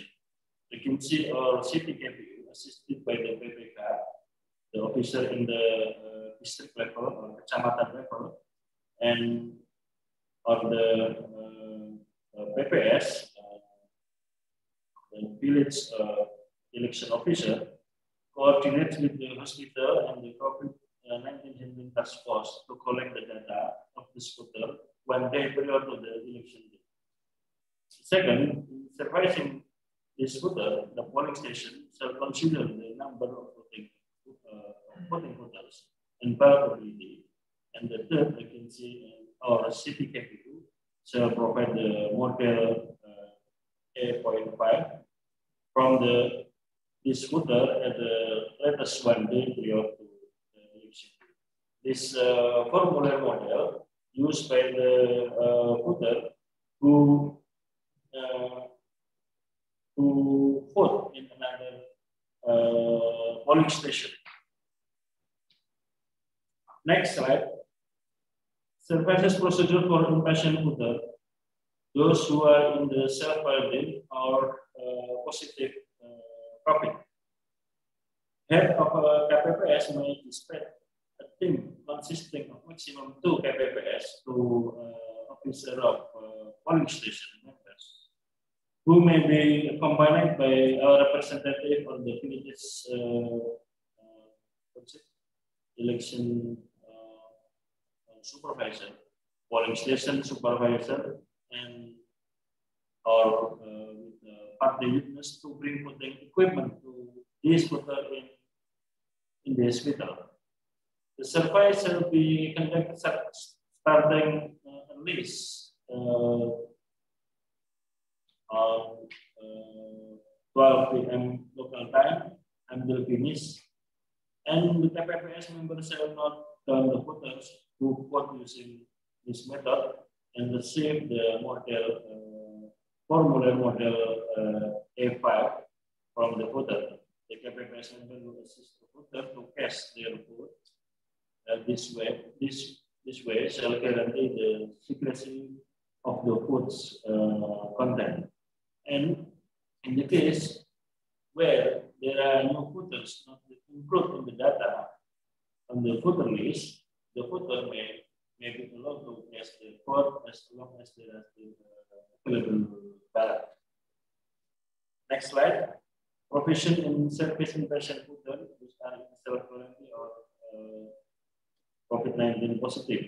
The KIMSI or city KPU assisted by the PPK, the officer in the district level or kecamatan level, and or the PPS, the village election officer, coordinates with the hospital and the COVID-19 handling task force to collect the data of this voter 1 day prior to the election day. Second, in supervising this voter, the polling station shall consider the number of voting voters and ballotability. And the third, I can see our city KPU shall provide the model A.5 from this voter at the latest 1 day prior to the election. This formula model used by the voter who vote in another polling station. Next slide. Services procedure for impatient voter. Those who are in the self-quarantine or positive profit. Head of a KPPS may dispatch a team consisting of maximum 2 KPPS to officer of polling station members, who may be accompanied by our representative on the village's election supervisor, polling station supervisor, and or with party witness to bring voting equipment to these voters in the hospital. The survey shall be conducted starting at least on 12 p.m. local time and will finish. And the KPPS members shall not count the voters who vote using this method and receive the model formula model A5 from the voter. The KPPS member will assist the voter to cast their vote. This way shall guarantee the secrecy of the vote's content. And in the case where there are no voters not included in the data on the voter list, the voter may be allowed to cast their vote as long as there are available ballot. Next slide. Provision in service in patient voter which are self-quarantine or COVID-19 positive.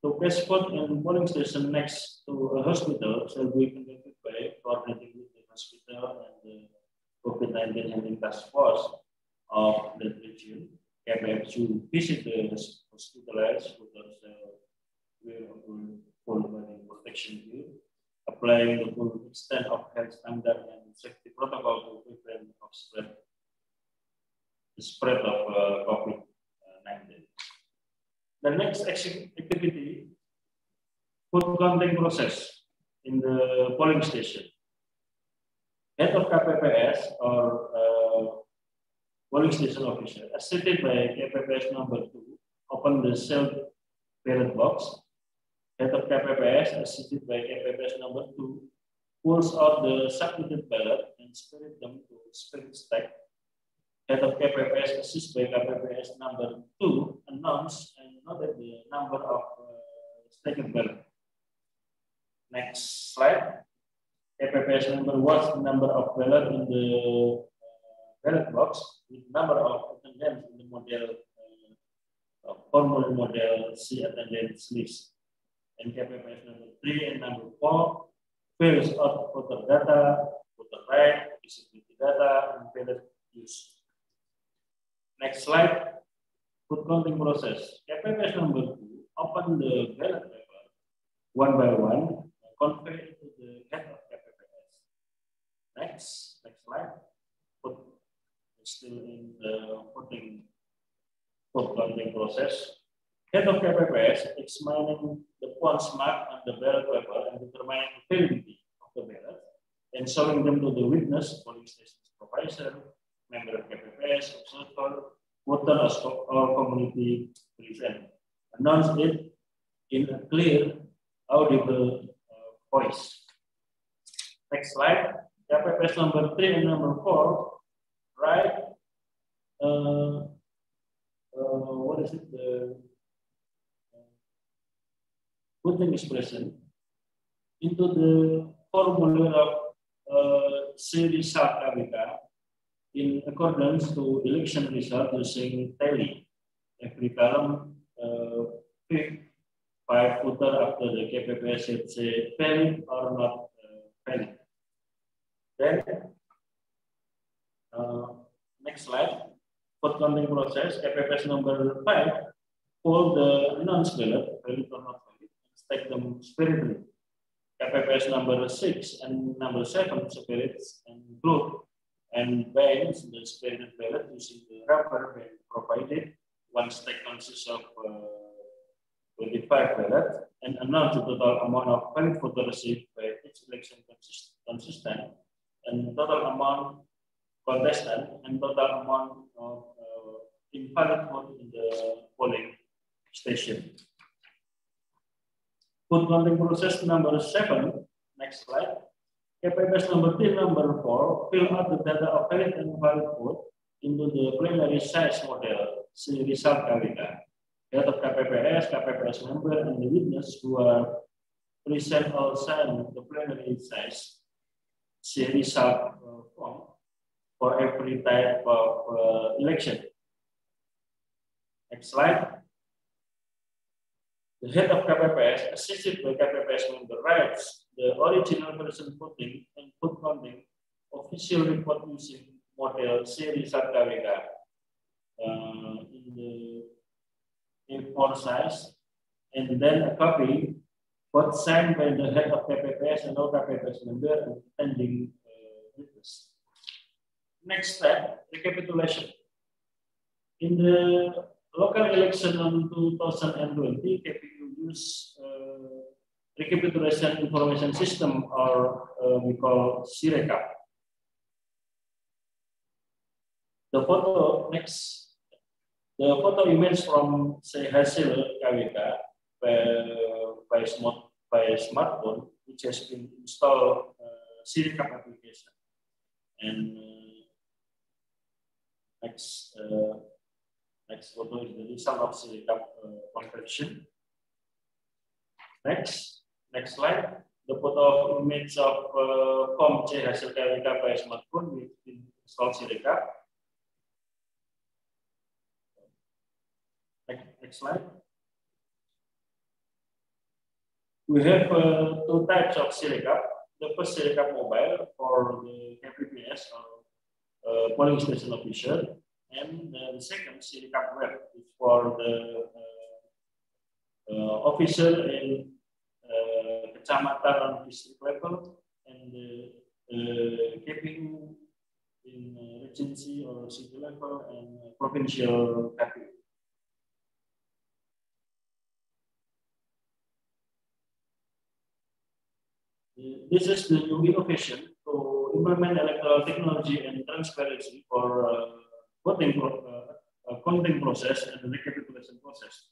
To cast vote in polling station next to a hospital shall be conducted by coordinating with the hospital and the COVID-19 handling task force of the region. KPF to visit the hospitalized voters wear full body protection gear, applying the full extent of health standard and safety protocol to prevent the spread of COVID-19. The next activity, vote counting process in the polling station. Head of KPPS or polling station officer, assisted by KPPS number 2, open the sealed ballot box. Head of KPPS, assisted by KPPS number 2, pulls out the submitted ballot and spirit them to spirit stack. Head of KPPS, assisted by KPPS number 2, announce and noted the number of stacked ballot. Next slide. KPPS number 1, the number of ballot in the ballot box with number of attendants in the model formula model C attendance list. And KPPS number 3 and number 4 fills out voter data, voter right, disability data, and ballot use. Next slide. Vote counting process. KPPS number 2 open the ballot paper one by one, convey it to the head of KPPS. Next slide. Still in the vote counting process. Head of KPPS examining the points marked on the ballot paper and determining the validity of the ballot and showing them to the witness, polling station supervisor, member of KPPS, observer, voter or community present. Announce it in a clear, audible voice. Next slide. KPPS number 3 and number 4 write what is it? The voting expression into the formula of series KBK in accordance to election result using tally. Every column pick 5 voter after the KPPS should say valid or not valid. Then next slide. Vote counting process. KPPS number 5 pull the announced ballot, valid or not valid, and stack them spiritually. KPPS number 6 and number 7 spirits and group and bands the spirited ballot using the rubber band provided. One stack consists of 25 ballots and announce the total amount of valid votes received by each election consistent and total amount contestant and total amount of invalid vote in the polling station. Vote counting process number 7, next slide. KPPS number 3, number 4, fill out the data of valid and invalid vote into the plenary size model, result KWK. Head of KPPS, KPPS member, and the witness who are present all sign the plenary size result form for every type of election. Next slide. The head of KPPS, assisted by KPPS member, writes the original version voting and vote counting official report using model series KWK in the A4 size, and then a copy, both signed by the head of KPPS and all KPPS member and attending witness. Next step, recapitulation. In the local election on 2020, KPU used recapitulation information system, or we call Sirekap. The photo next, the photo image from say hasil KWK by smartphone, which has been installed Sirekap application, and next photo is the result of Sirekap conversion. Next slide. The photo of image of form C hasil KWK by smartphone with installed Sirekap. Next slide. We have two types of Sirekap. The first Sirekap mobile for the KPPS or polling station official, and the second Sirekap web is for the official in kecamatan on district level, and the KPU in regency or city level, and provincial KPU. This is the new innovation to implement electoral technology and transparency for voting counting process and the recapitulation process.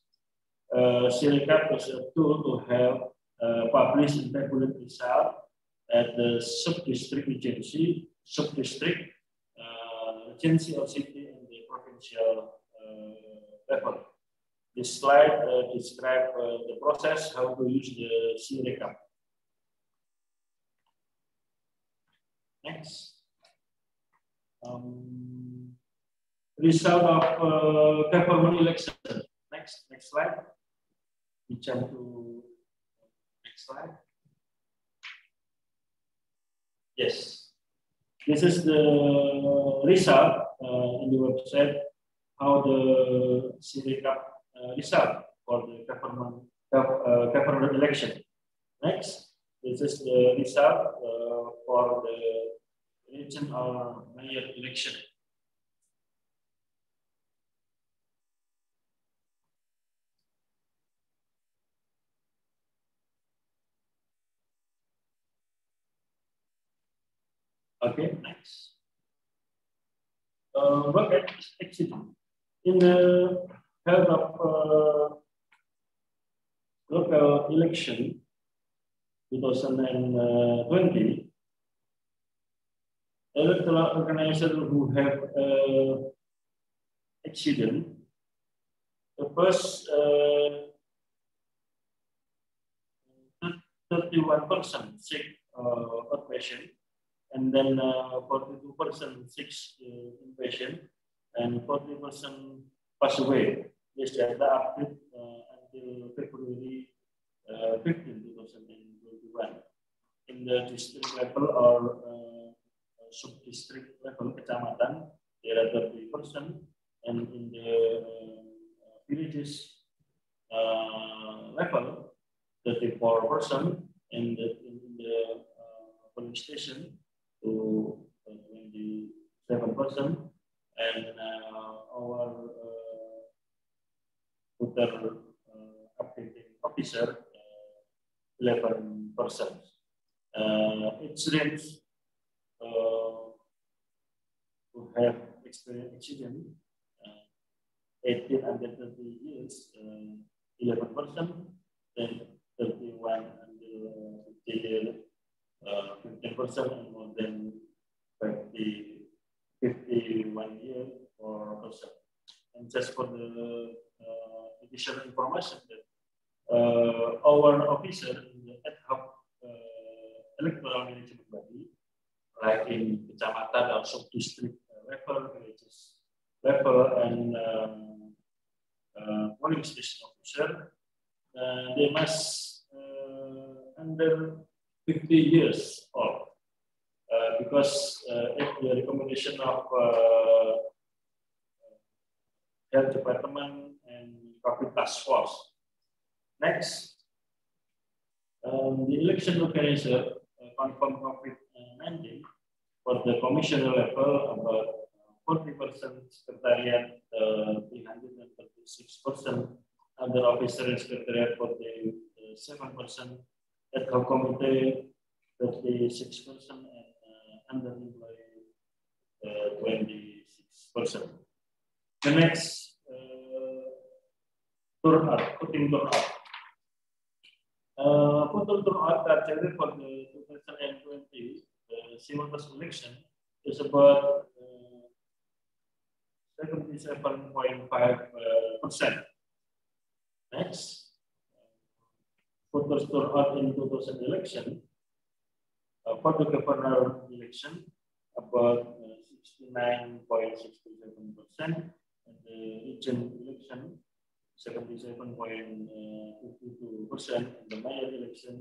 Sirekap is a tool to help publish and tabulate result at the sub-district regency, regency of city, and the provincial level. This slide describes the process, how to use the Sirekap. Next. Result of government election. Next slide. We jump to next slide. Yes. This is the result in the website, how the Sirekap result for the government election. Next. This is the result for the region or mayor election. Okay, next. Look at accident. In the health of local election 2020, electoral organizers who have accident, the first 31% sick outpatient, and then 42% sick inpatient, and 40% pass away. This data update until February 15, 2021. In the district level or sub-district level kecamatan, there are 30%, and in the villages level, 34%, and in the police station to 27%, and our voter updating officer 11%. It's range who have experienced accident 18 under 30 years 11%, then 31 under 50 years 10% and more than 51 years or percent. And just for the additional information that our officer in the ad hoc electoral management body, like in kecamatan, also district level, villages level, and polling station officer, they must under 50 years old, because if the recommendation of Health Department and Public Task Force. Next, the election organizer confirmed COVID-19 for the commissioner level about 40% secretariat, 336% other officer and secretariat for the 7%, ad hoc committee 36%, and under employee 26%. The next voting turnout. Voting turnout targeted for the 2020 simultaneous election is about 77.5%. Next, voters turnout in 2000 election for the governor election about 69.67%, and the region election 77.52%, and the mayor election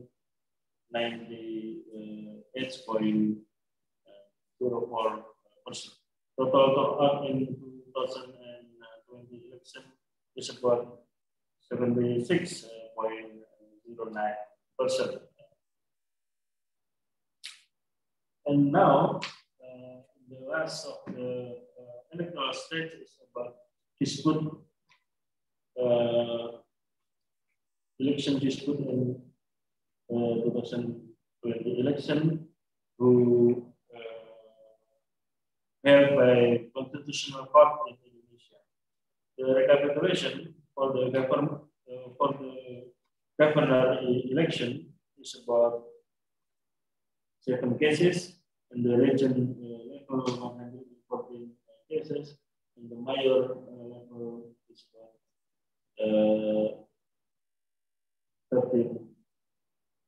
98.04%. Total turnout in 2020 election is about 76.09%. And now, the last of the electoral stage is about dispute, election dispute in 2020 election, who held by Constitutional Court in Indonesia. The recapitulation for the governor election is about 7 cases, and the region level 114 cases, and the mayor level is about 13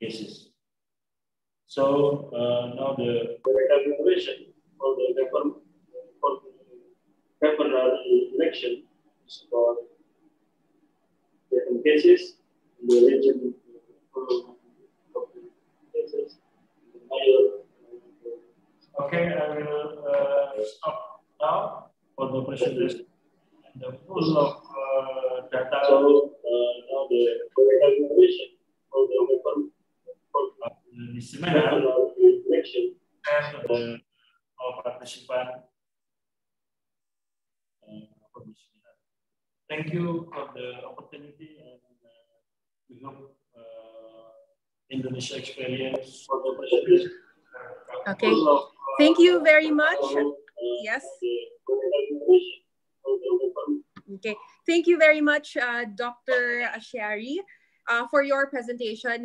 cases. So now the recapitulation for the governor election is about 7 cases, and the region level 114 cases, and the mayor. Okay, I will stop now for the presentation and the full of data. So now the recapitulation for the seminar election and the participant for the seminar. Thank you for the opportunity, and we hope Indonesia Experience for the presentation. Okay. Thank you very much. Yes. Okay. Thank you very much, Dr. Asy'ari, for your presentation.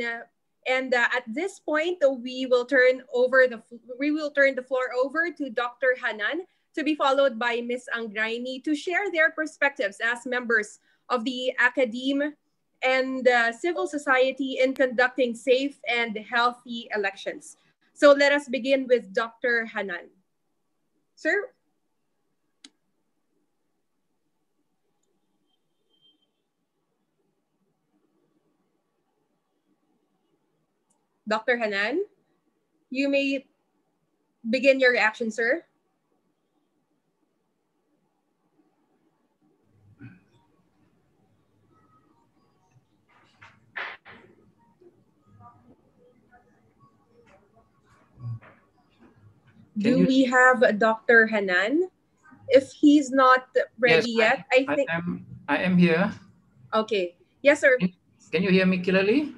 And at this point, we will turn the floor over to Dr. Hanan, to be followed by Ms. Anggraini, to share their perspectives as members of the academe and civil society in conducting safe and healthy elections. So let us begin with Dr. Hanan. Sir? Dr. Hanan, you may begin your reaction, sir. Do we have Dr. Hanan? If he's not ready yet, I think I am here. Okay. Yes, sir. Can you hear me clearly?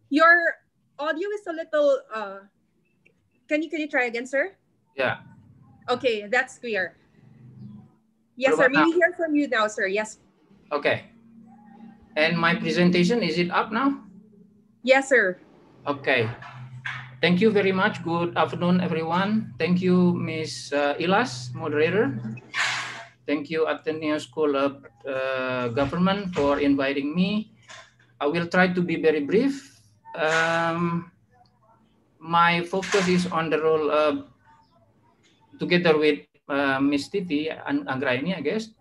Your audio is a little. Can you try again, sir? Yeah. Okay, that's clear. Yes, sir. May we hear from you now, sir? Yes. Okay. And my presentation, is it up now? Yes, sir. Okay. Thank you very much. Good afternoon, everyone. Thank you, Ms. Ilas, moderator. Thank you, Ateneo School of Government, for inviting me. I will try to be very brief. My focus is on the role of, together with Ms. Titi and Anggraini, I guess,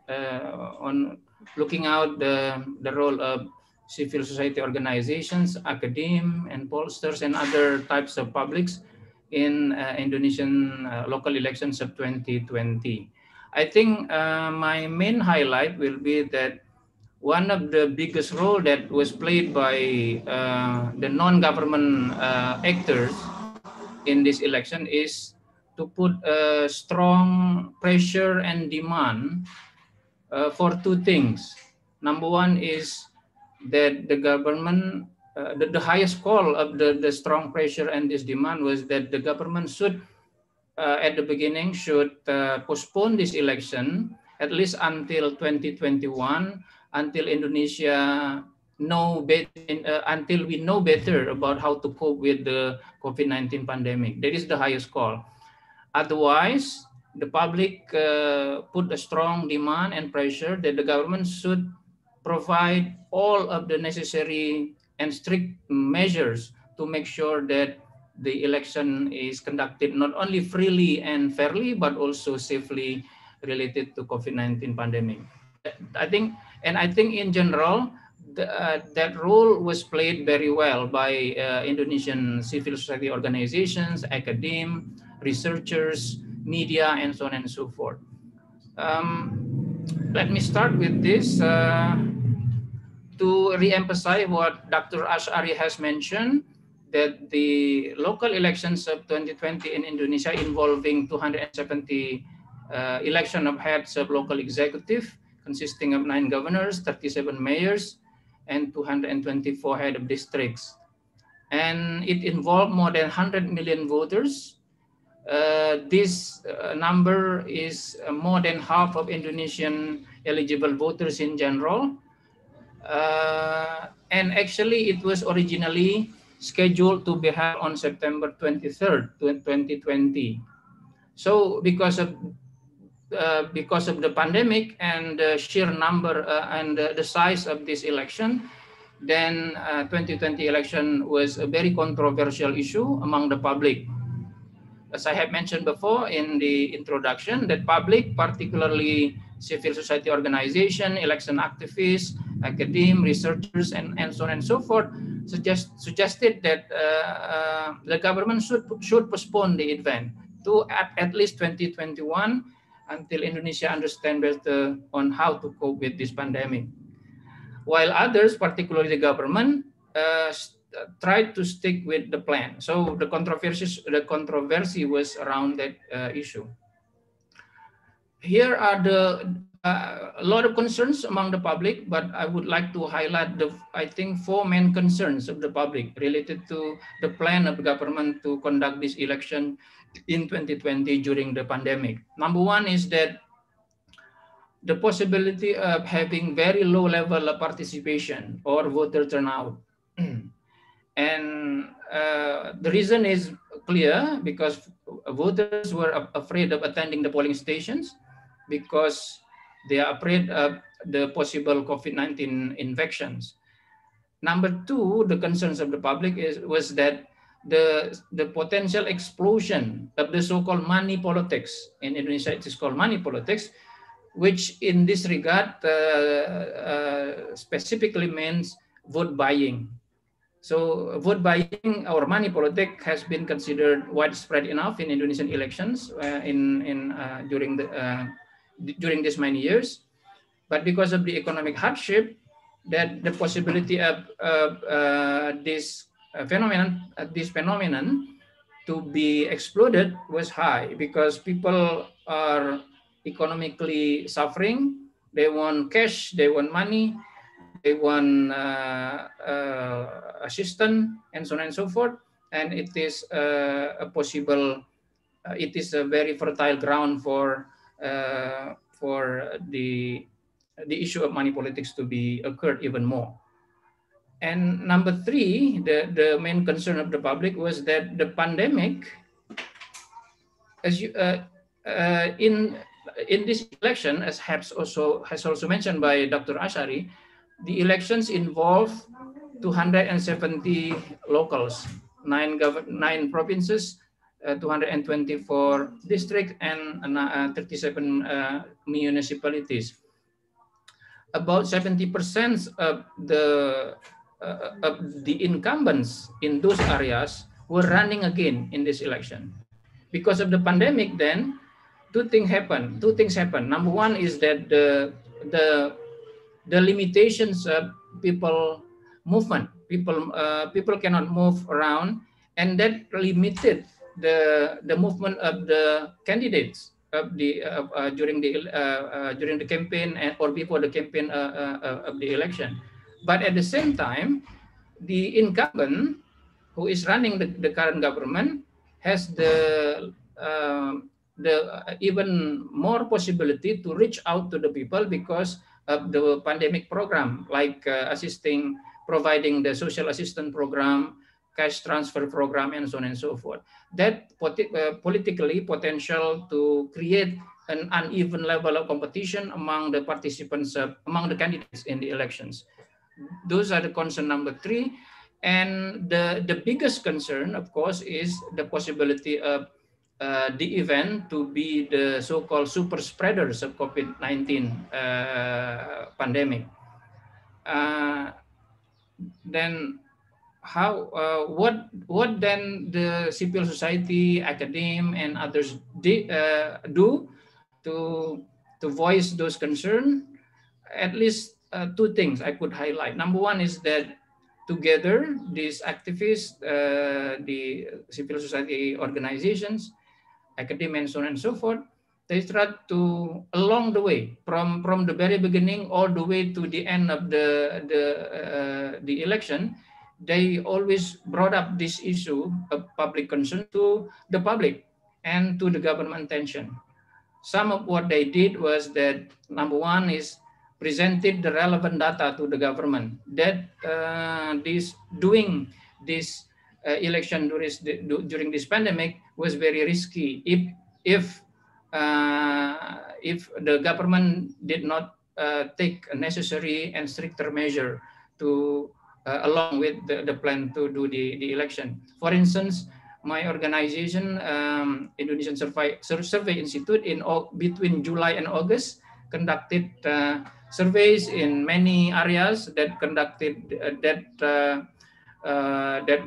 on looking out the role of civil society organizations, academe, and pollsters, and other types of publics in Indonesian local elections of 2020. I think my main highlight will be that one of the biggest role that was played by the non-government actors in this election is to put a strong pressure and demand for two things. Number one is that the government, the highest call of the strong pressure and this demand was that the government should, at the beginning, should postpone this election at least until 2021, until Indonesia until we know better about how to cope with the COVID-19 pandemic. That is the highest call. Otherwise, the public put a strong demand and pressure that the government should provide all of the necessary and strict measures to make sure that the election is conducted not only freely and fairly, but also safely related to COVID-19 pandemic. I think in general, that role was played very well by Indonesian civil society organizations, academe, researchers, media, and so on and so forth. Let me start with this to re-emphasize what Dr. Asy'ari has mentioned, that the local elections of 2020 in Indonesia involving 270 election of heads of local executive consisting of 9 governors, 37 mayors, and 224 head of districts. And it involved more than 100 million voters. This number is more than half of Indonesian eligible voters in general. And actually, it was originally scheduled to be held on September 23rd, 2020. So because of the pandemic and the sheer number and the size of this election, then 2020 election was a very controversial issue among the public. As I have mentioned before in the introduction, that public, particularly civil society organization, election activists, academe, researchers, and so on and so forth, suggested that the government should postpone the event to at least 2021 until Indonesia understands better on how to cope with this pandemic. While others, particularly the government, tried to stick with the plan. So the controversy was around that issue. Here are a lot of concerns among the public, but I would like to highlight I think 4 main concerns of the public related to the plan of the government to conduct this election in 2020 during the pandemic. Number one is that the possibility of having very low level of participation or voter turnout. And the reason is clear, because voters were afraid of attending the polling stations because they are afraid of the possible COVID-19 infections. Number two, the concerns of the public was that the potential explosion of the so-called money politics, in Indonesia it is called money politics, which in this regard specifically means vote buying. So vote buying or money politics has been considered widespread enough in Indonesian elections during these many years. But because of the economic hardship, that the possibility of this phenomenon to be exploded was high, because people are economically suffering. They want cash, they want money, they want assistance, and so on and so forth. And it is it is a very fertile ground for the issue of money politics to be occurred even more. And number three, the main concern of the public was that the pandemic, as you in this election, as has also mentioned by Dr. Asy'ari, the elections involve 270 locals, nine provinces, 224 districts, and 37 municipalities. About 70% of the incumbents in those areas were running again in this election. Because of the pandemic, then two things happen. Number one is that the limitations of people movement. People cannot move around, and that limited the movement of the candidates of the during the campaign or before the campaign of the election. But at the same time, the incumbent who is running the current government has the even more possibility to reach out to the people because of the pandemic program, like providing the social assistance program, cash transfer program, and so on and so forth. That politically potential to create an uneven level of competition among the participants, among the candidates in the elections. Those are the concern number three. And the biggest concern, of course, is the possibility of the event to be the so-called super spreaders of COVID-19 pandemic. Then what then the civil society, academia, and others do to voice those concerns? At least two things I could highlight. Number one is that together, these activists, the civil society organizations, academia, and so on and so forth, they try to, along the way, from the very beginning all the way to the end of the election, they always brought up this issue of public concern to the public and to the government attention. Some of what they did was that, number one is presented the relevant data to the government that doing this election during this pandemic was very risky if the government did not take a necessary and stricter measure to along with the plan to do the election. For instance, my organization, Indonesian Survey Institute, between July and August, conducted surveys in many areas that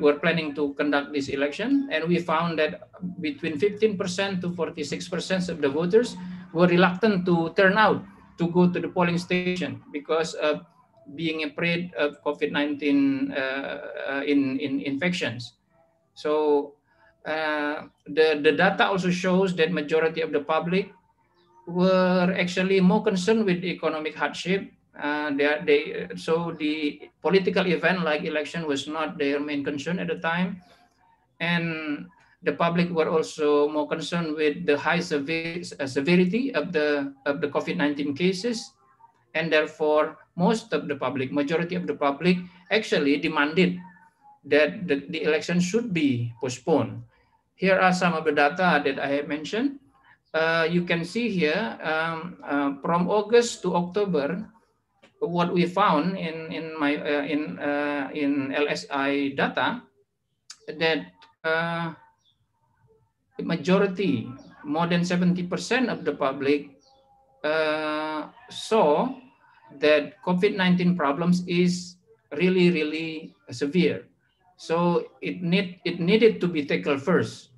were planning to conduct this election, and we found that between 15% to 46% of the voters were reluctant to turn out to go to the polling station because of being afraid of COVID-19 in infections. So the data also shows that majority of the public were actually more concerned with economic hardship. So the political event like election was not their main concern at the time. And the public were also more concerned with the high severity of the COVID-19 cases. And therefore, majority of the public actually demanded that the election should be postponed. Here are some of the data that I have mentioned. You can see here from August to October, what we found in LSI data, that the majority, more than 70% of the public saw that COVID-19 problems is really, really severe. So it needed to be tackled first,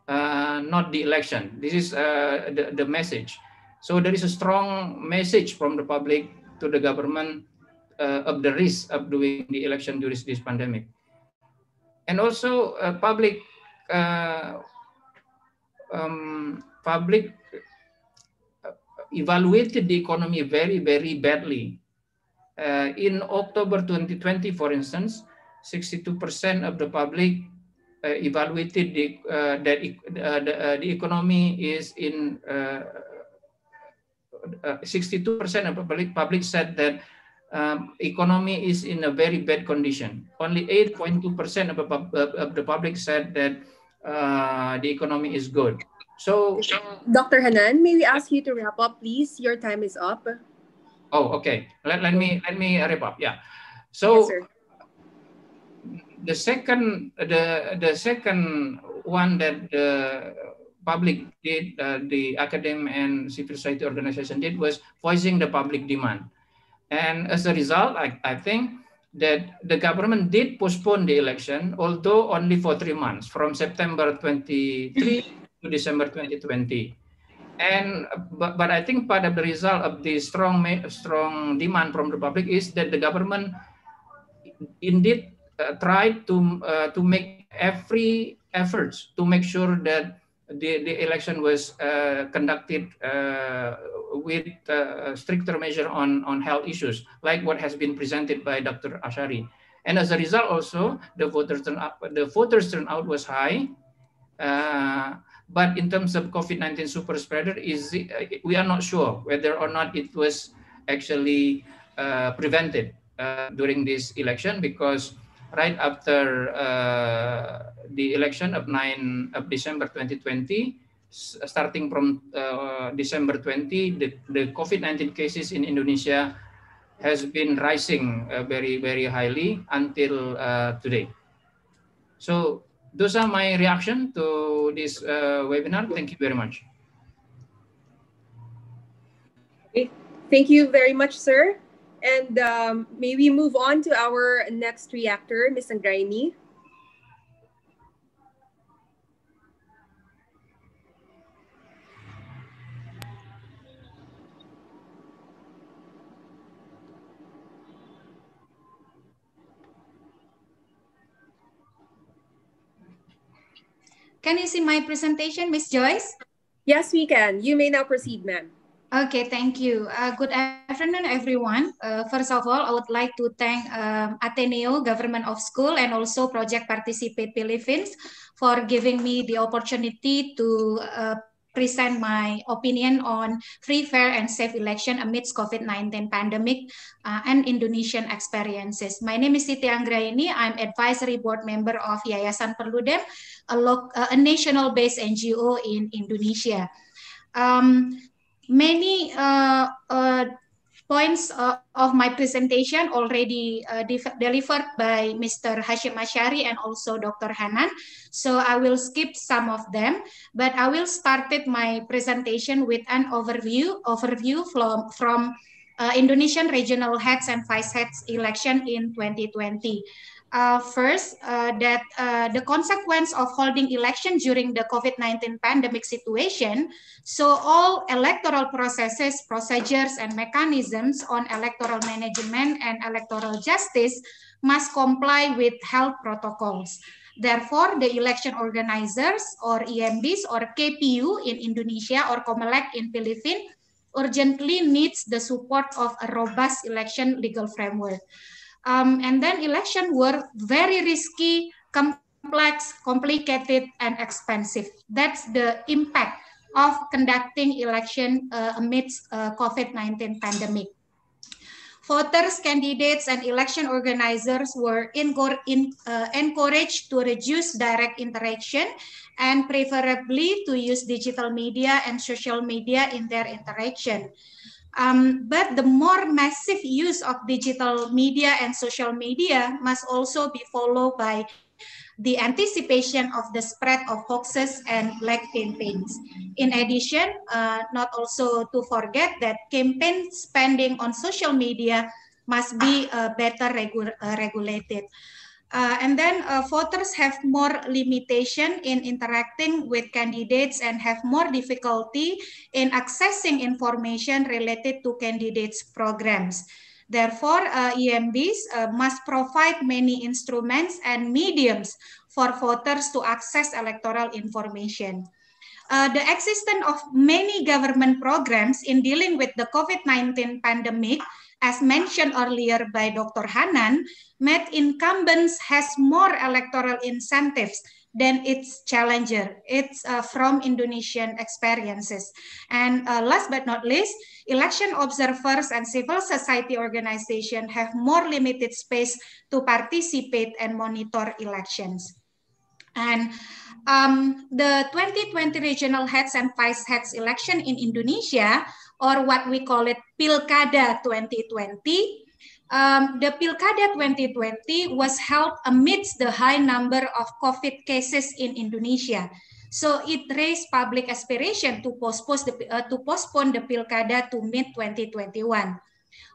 not the election. This is the message. So there is a strong message from the public to the government of the risk of doing the election during this pandemic. And also public evaluated the economy very, very badly. In October 2020, for instance, 62% of the public evaluated the economy is in 62% of the public said that economy is in a very bad condition. Only 8.2% of the public said that the economy is good. So, Dr. Hanan, may we ask you to wrap up, please? Your time is up. oh, okay. Let me wrap up. Yeah. So, yes, sir. The second one that the public did, the academic and civil society organization did, was voicing the public demand. And as a result, I think that the government did postpone the election, although only for 3 months, from September 23 to December 2020. And but I think part of the result of the strong demand from the public is that the government indeed tried to make every efforts to make sure that the election was conducted with stricter measure on health issues, like what has been presented by Dr. Asy'ari. And as a result, also the voters turnout was high. But in terms of COVID-19 super spreader, we are not sure whether or not it was actually prevented during this election, because right after the election of December 2020, starting from December 20, the COVID-19 cases in Indonesia has been rising very, very highly until today. So those are my reaction to this webinar. Thank you very much. Okay. Thank you very much, sir. And may we move on to our next reactor, Ms. Anggraini. Can you see my presentation, Ms. Joyce? Yes, we can. You may now proceed, ma'am. Okay, thank you. Good afternoon, everyone. First of all, I would like to thank Ateneo, Government of School, and also Project Participate Philippines for giving me the opportunity to present my opinion on free, fair, and safe election amidst COVID-19 pandemic and Indonesian experiences. My name is Titi Anggraini. I'm advisory board member of Yayasan Perludem, a national-based NGO in Indonesia. Many points of my presentation already delivered by Mr. Hasyim Asy'ari and also Dr. Hanan. So I will skip some of them, but I will start my presentation with an overview from Indonesian regional heads and vice heads election in 2020. First, that the consequence of holding election during the COVID-19 pandemic situation, so all electoral processes, procedures, and mechanisms on electoral management and electoral justice must comply with health protocols. Therefore, the election organizers or EMBs or KPU in Indonesia or Comelec in Philippines urgently needs the support of a robust election legal framework. And then election were very risky, complex, complicated, and expensive. That's the impact of conducting election amidst COVID-19 pandemic. Voters, candidates, and election organizers were encouraged to reduce direct interaction and preferably to use digital media and social media in their interaction. But the more massive use of digital media and social media must also be followed by the anticipation of the spread of hoaxes and black campaigns. In addition, not also to forget that campaign spending on social media must be better regulated. And then voters have more limitation in interacting with candidates and have more difficulty in accessing information related to candidates' programs. Therefore, EMBs must provide many instruments and mediums for voters to access electoral information. The existence of many government programs in dealing with the COVID-19 pandemic, as mentioned earlier by Dr. Hanan, made incumbents has more electoral incentives than its challenger. It's from Indonesian Experiences. And last but not least, election observers and civil society organizations have more limited space to participate and monitor elections. And the 2020 regional heads and vice heads election in Indonesia, or what we call it Pilkada 2020, the Pilkada 2020 was held amidst the high number of COVID cases in Indonesia. So it raised public aspiration to postpone the Pilkada to mid-2021.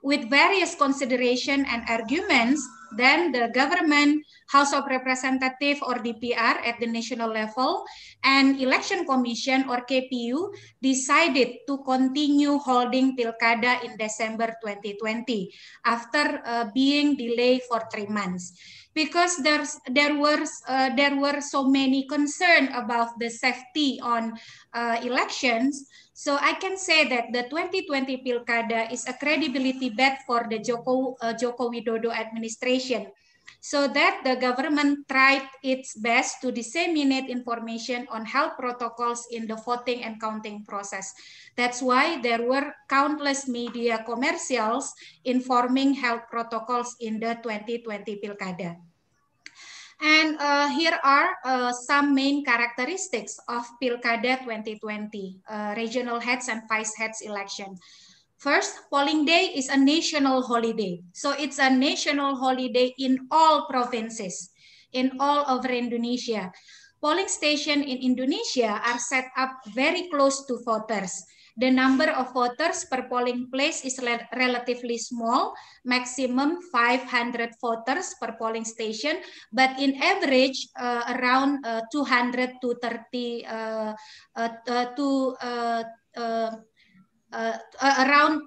With various consideration and arguments, then the government, House of Representatives or DPR at the national level, and Election Commission or KPU decided to continue holding Pilkada in December 2020 after being delayed for 3 months. Because there were so many concerns about the safety on elections, so I can say that the 2020 Pilkada is a credibility bet for the Joko Widodo administration, so that the government tried its best to disseminate information on health protocols in the voting and counting process. That's why there were countless media commercials informing health protocols in the 2020 Pilkada. And here are some main characteristics of Pilkada 2020, regional heads and vice heads election. First, polling day is a national holiday. So it's a national holiday in all provinces, in all over Indonesia. Polling stations in Indonesia are set up very close to voters. The number of voters per polling place is relatively small, maximum 500 voters per polling station, but in average around 200 to 30 around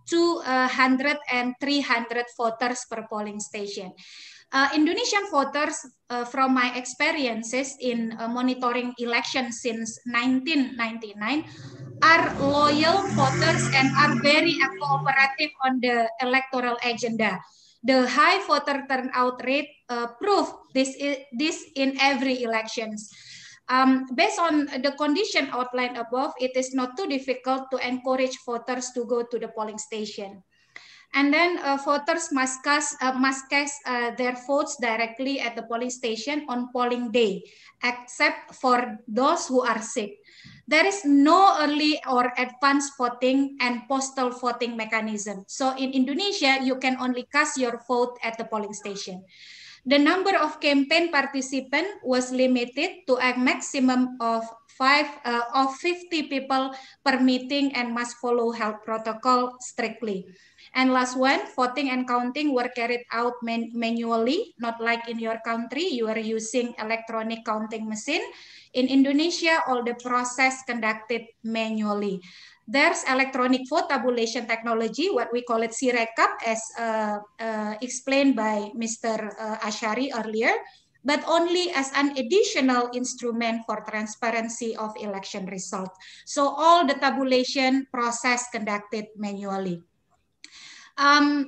200 and 300 voters per polling station. Indonesian voters, from my experiences in monitoring elections since 1999, are loyal voters and are very cooperative on the electoral agenda. The high voter turnout rate prove this in every elections. Based on the condition outlined above, it is not too difficult to encourage voters to go to the polling station. And then voters must cast their votes directly at the polling station on polling day, except for those who are sick. There is no early or advanced voting and postal voting mechanism. So in Indonesia, you can only cast your vote at the polling station. The number of campaign participants was limited to a maximum of 50 people per meeting and must follow health protocol strictly. And last one, voting and counting were carried out manually, not like in your country, you are using electronic counting machine. In Indonesia, all the process conducted manually. There's electronic vote tabulation technology, what we call it Sirekap, as explained by Mr. Asy'ari earlier, but only as an additional instrument for transparency of election results. So all the tabulation process conducted manually.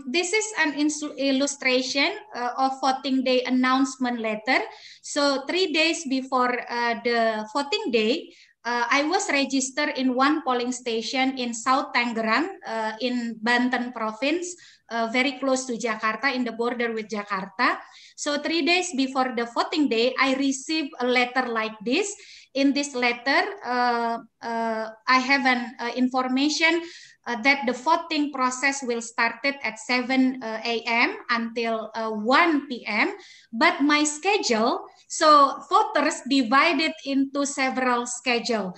This is an illustration of voting day announcement letter. So 3 days before the voting day, I was registered in one polling station in South Tangerang in Banten province, very close to Jakarta, in the border with Jakarta. So 3 days before the voting day, I received a letter like this. In this letter, I have an information that the voting process will started at 7 a.m. until 1 p.m. But my schedule, so voters divided into several schedules.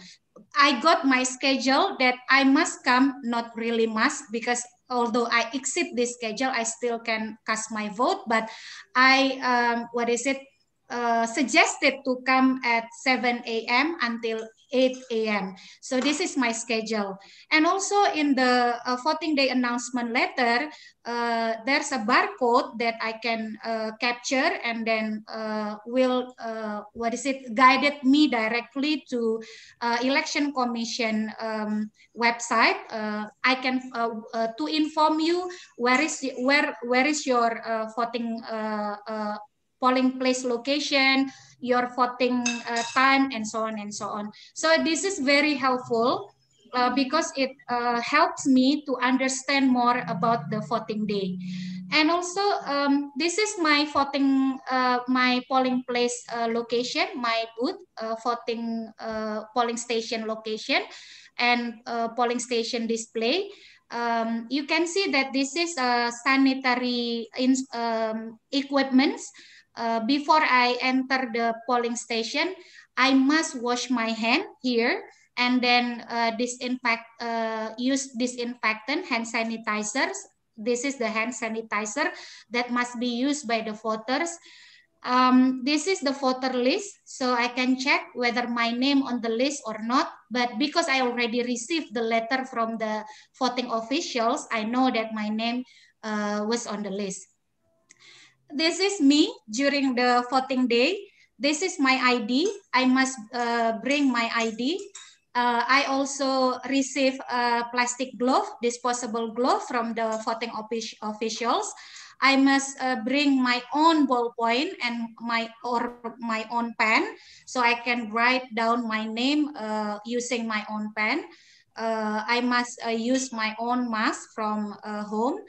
I got my schedule that I must come, not really must, because although I exceed this schedule, I still can cast my vote. But I, suggested to come at 7 a.m. until 8 a.m. So this is my schedule. And also in the voting day announcement letter, there's a barcode that I can capture and then guided me directly to Election Commission website. I can to inform you where is your voting polling place location, your voting time, and so on and so on. So this is very helpful because it helps me to understand more about the voting day. And also, this is my voting, my polling place location, my booth, polling station location, and polling station display. You can see that this is sanitary equipments. Before I enter the polling station, I must wash my hand here and then use disinfectant hand sanitizers. This is the hand sanitizer that must be used by the voters. This is the voter list, so I can check whether my name on the list or not. But because I already received the letter from the voting officials, I know that my name was on the list. This is me during the voting day. This is my ID. I must bring my ID. I also receive a plastic glove, disposable glove from the voting officials. I must bring my own ballpoint and my own pen, so I can write down my name using my own pen. I must use my own mask from home.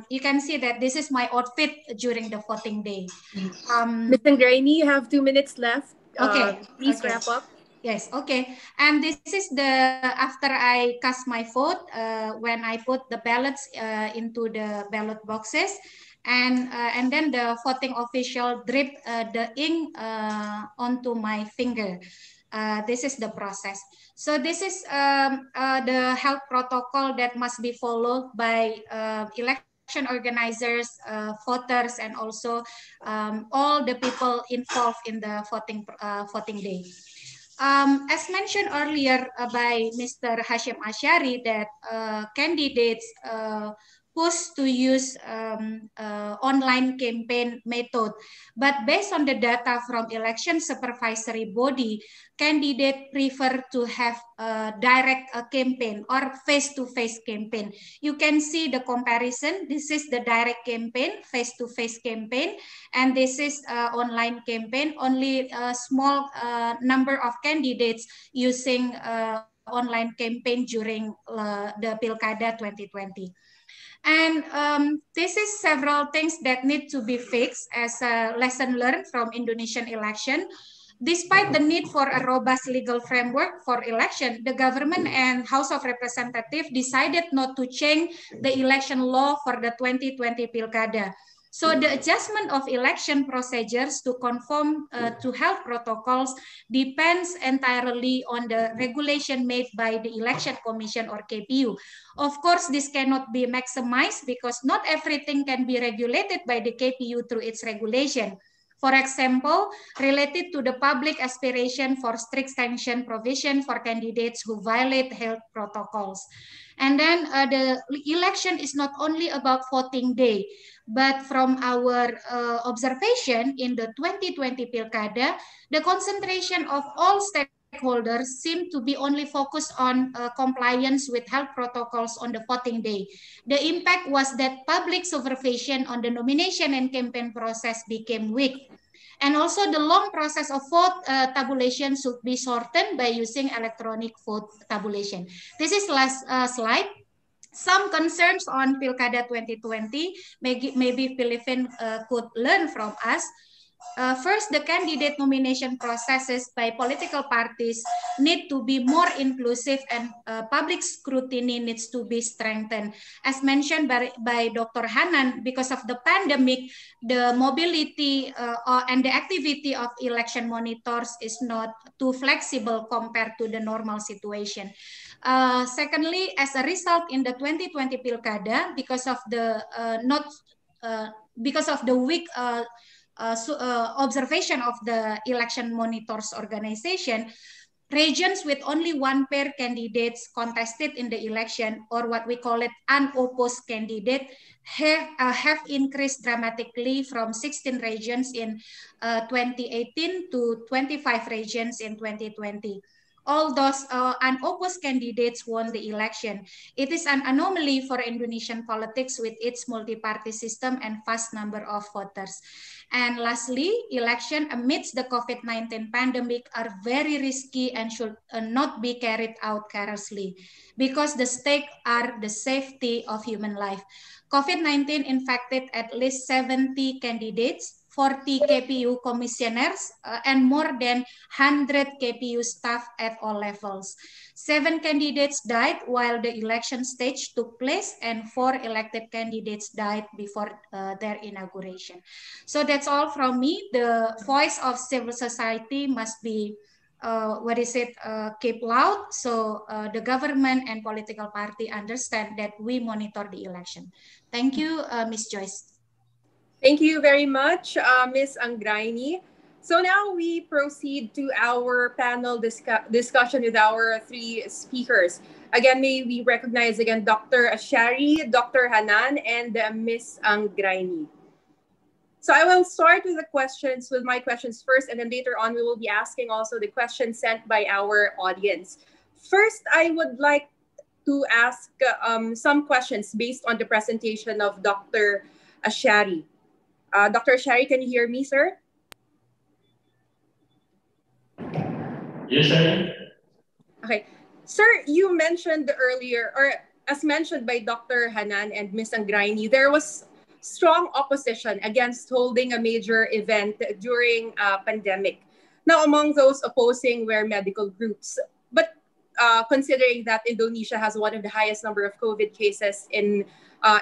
You can see that this is my outfit during the voting day. Ms. Anggraini, you have 2 minutes left. Okay. Please okay. wrap up. Yes, okay. And this is after I cast my vote, when I put the ballots into the ballot boxes, and then the voting official drip the ink onto my finger. This is the process. So this is the health protocol that must be followed by election organizers, voters, and also all the people involved in the voting day. As mentioned earlier by Mr. Hasyim Asy'ari, that candidates push to use online campaign method. But based on the data from election supervisory body, candidates prefer to have a direct campaign or face-to-face campaign. You can see the comparison. This is the direct campaign, face-to-face campaign, and this is online campaign. Only a small number of candidates using online campaign during the Pilkada 2020. And this is several things that need to be fixed as a lesson learned from Indonesian election. Despite the need for a robust legal framework for election, the government and House of Representatives decided not to change the election law for the 2020 Pilkada. So the adjustment of election procedures to conform to health protocols depends entirely on the regulation made by the Election Commission or KPU. Of course, this cannot be maximized because not everything can be regulated by the KPU through its regulation. For example, related to the public aspiration for strict sanction provision for candidates who violate health protocols. And then the election is not only about voting day, but from our observation in the 2020 Pilkada, the concentration of all stakeholders seem to be only focused on compliance with health protocols on the voting day. The impact was that public supervision on the nomination and campaign process became weak. And also the long process of vote tabulation should be shortened by using electronic vote tabulation. This is last slide. Some concerns on Pilkada 2020, maybe Philippines could learn from us. First, the candidate nomination processes by political parties need to be more inclusive and public scrutiny needs to be strengthened. As mentioned by Dr. Hanan, because of the pandemic, the mobility and the activity of election monitors is not too flexible compared to the normal situation. Secondly, as a result in the 2020 Pilkada, because of the weak observation of the election monitors organization, regions with only one pair candidates contested in the election, or what we call it unopposed candidate, have increased dramatically from 16 regions in 2018 to 25 regions in 2020. all those unopposed candidates won the election. It is an anomaly for Indonesian politics with its multi-party system and vast number of voters. And lastly, election amidst the COVID-19 pandemic are very risky and should not be carried out carelessly because the stakes are the safety of human life. COVID-19 infected at least 70 candidates, 40 KPU commissioners, and more than 100 KPU staff at all levels. 7 candidates died while the election stage took place, and 4 elected candidates died before their inauguration. So that's all from me. The voice of civil society must be keep loud so the government and political party understand that we monitor the election. Thank you, Ms. Joyce. Thank you very much, Ms. Anggraini. So now we proceed to our panel discussion with our 3 speakers. Again, may we recognize again Dr. Asy'ari, Dr. Hanan, and Ms. Anggraini. So I will start with my questions first, and then later on we will be asking also the questions sent by our audience. First, I would like to ask some questions based on the presentation of Dr. Asy'ari. Dr. Asy'ari, can you hear me, sir? Yes, I am. Okay. Sir, you mentioned earlier, or as mentioned by Dr. Hanan and Ms. Anggraini, there was strong opposition against holding a major event during a pandemic. Now, among those opposing were medical groups. But considering that Indonesia has one of the highest number of COVID cases in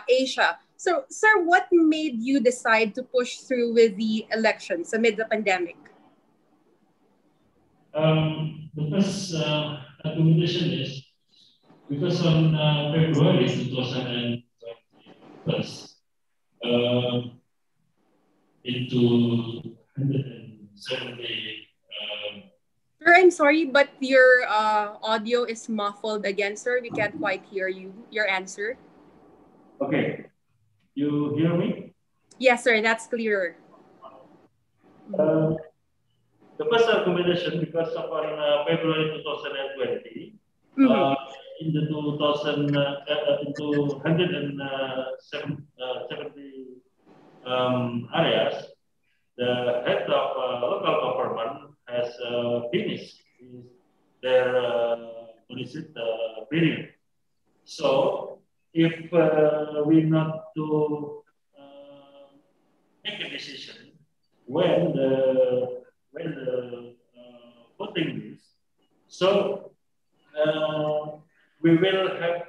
Asia, so, sir, what made you decide to push through with the elections amid the pandemic? The first recommendation is because on February 2020, into 170. Sir, I'm sorry, but your audio is muffled again, sir. We can't quite hear you. Your answer. Okay. You hear me? Yes, sir. That's clearer. The first recommendation, because of on February 2020, in the 170 areas, the head of local government has finished their period. So, if we not to make a decision when the voting is, so we will have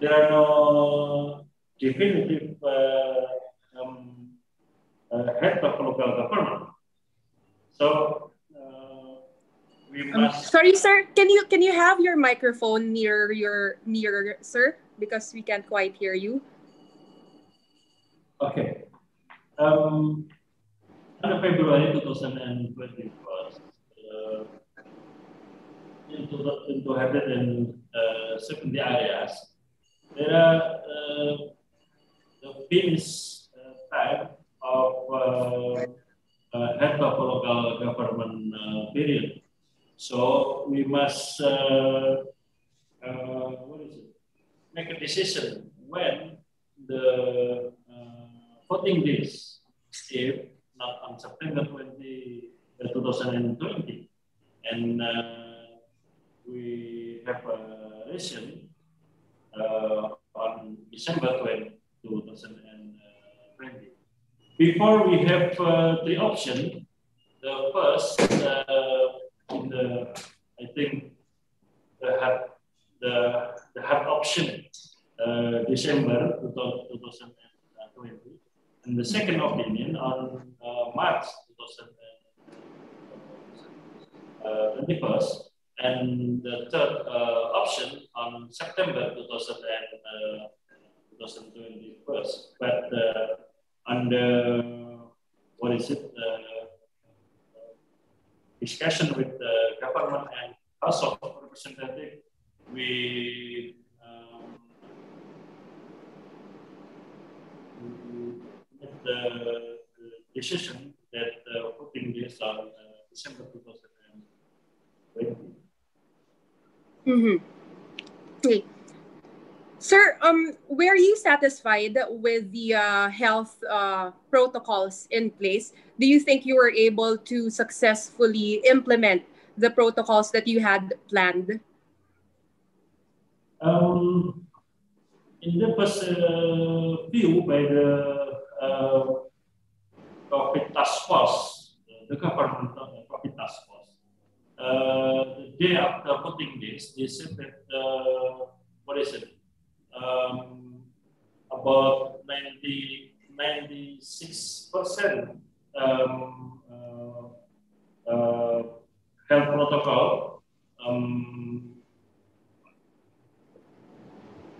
there are no definitive head of local government. So we must. Sorry, sir. Can you have your microphone nearer, sir? Because we can't quite hear you. Okay. On February 2021, into 170 areas, there are the finish time of head of local government period. So we must make a decision when the voting days, if not on September 2020, and we have a election on December 2020. Before we have 3 options. The first, I think the hard option, December 2020, and the second opinion on March 2021, and the third option on September 2021. But under discussion with the government and House of Representatives, we the decision that putting this on December 2020. Okay. Sir, were you satisfied with the health protocols in place? Do you think you were able to successfully implement the protocols that you had planned? In the first view by the COVID task force, the government COVID task force, the day after putting this, they said that what is it? About 96% health protocol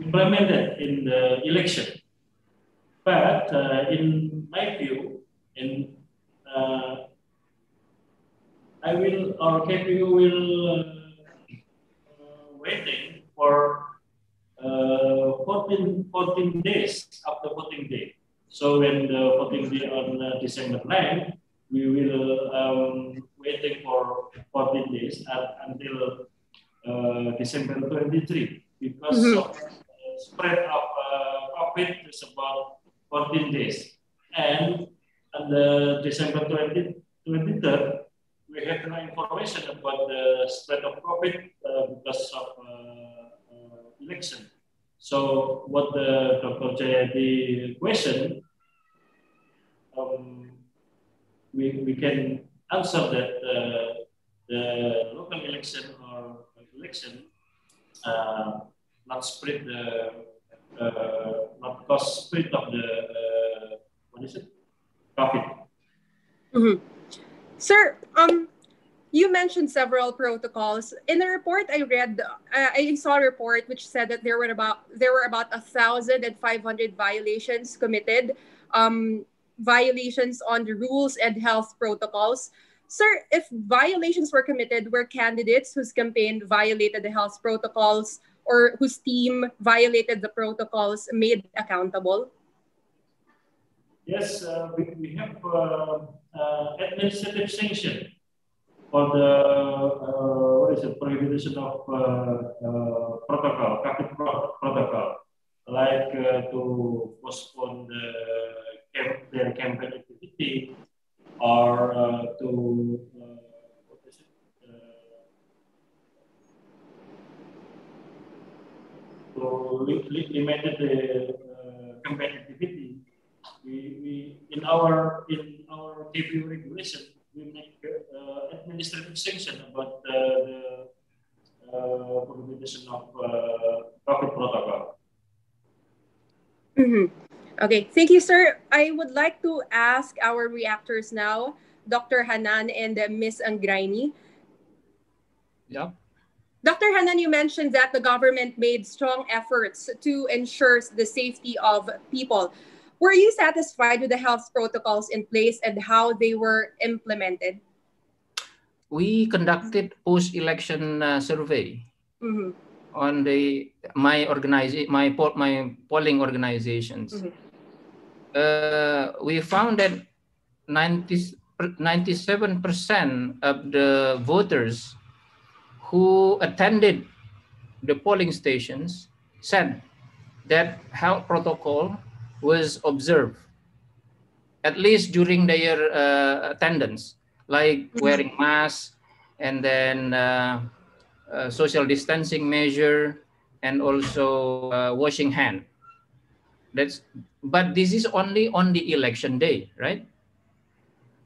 implemented in the election. But in my view, I will, or KPU will waiting for 14 days after voting day. So when the voting day on December 9, we will waiting for 14 days until December 23 because of spread of COVID is about 14 days. And on the December 23rd, we have no information about the spread of COVID because of election. So what the Dr. Djayadi question, we can answer that the local election or election not spread the not cause spread of the what is it? COVID. Sir, you mentioned several protocols. In the report I read, I saw a report which said that there were about 1,500 violations committed, violations on the rules and health protocols. Sir, if violations were committed, were candidates whose campaign violated the health protocols or whose team violated the protocols made accountable? Yes, we have administrative sanction for the what is it, prohibition of protocol, COVID protocol, like to postpone their campaign activity or to what is it, to limit the campaign activity. We in our KPU regulation, we make administrative sanction about the prohibition of COVID protocol. Okay, thank you, sir. I would like to ask our reactors now, Dr. Hanan and Ms. Anggraini. Yeah. Dr. Hanan, you mentioned that the government made strong efforts to ensure the safety of people. Were you satisfied with the health protocols in place and how they were implemented? We conducted post-election survey on my polling organizations. We found that 97% of the voters who attended the polling stations said that health protocol was observed, at least during their attendance, like wearing masks and then social distancing measure and also washing hand. But this is only on the election day, right?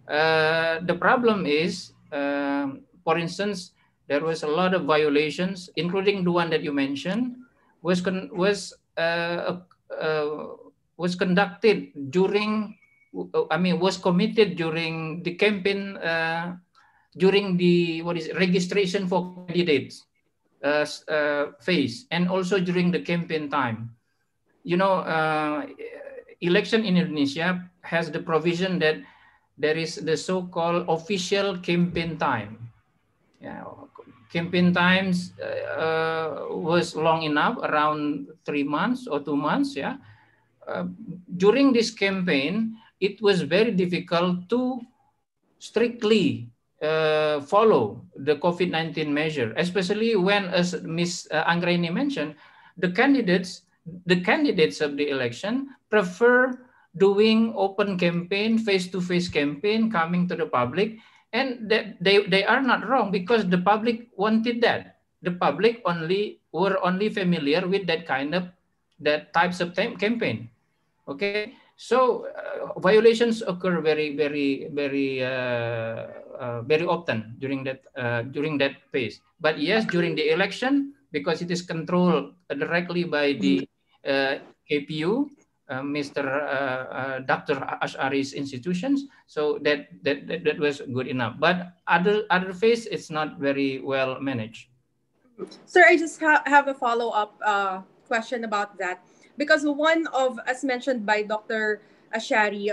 The problem is, for instance, there was a lot of violations, including the one that you mentioned, was conducted during, was committed during the campaign, during the registration for candidates phase, and also during the campaign time. You know, election in Indonesia has the provision that there is the so-called official campaign time. Yeah, campaign times was long enough, around 3 months or 2 months. Yeah. During this campaign, it was very difficult to strictly follow the COVID-19 measure, especially when, as Ms. Anggraini mentioned, the candidates of the election prefer doing open campaign, face-to-face campaign, coming to the public, and that they are not wrong, because the public wanted that. The public were only familiar with that types of campaign. Okay, so violations occur very often during that phase. But yes, during the election, because it is controlled directly by the KPU, Mr. Dr. Asy'ari's institutions, so that was good enough. But other phase, it's not very well managed. Sir, I just have a follow-up question about that. Because one of, as mentioned by Dr. Asy'ari,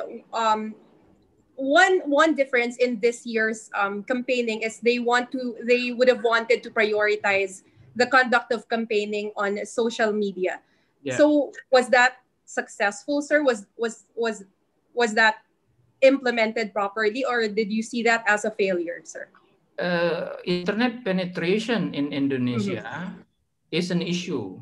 one difference in this year's campaigning is they would have wanted to prioritize the conduct of campaigning on social media. Yeah. So was that successful, sir? Was that implemented properly, or did you see that as a failure, sir? Internet penetration in Indonesia is an issue.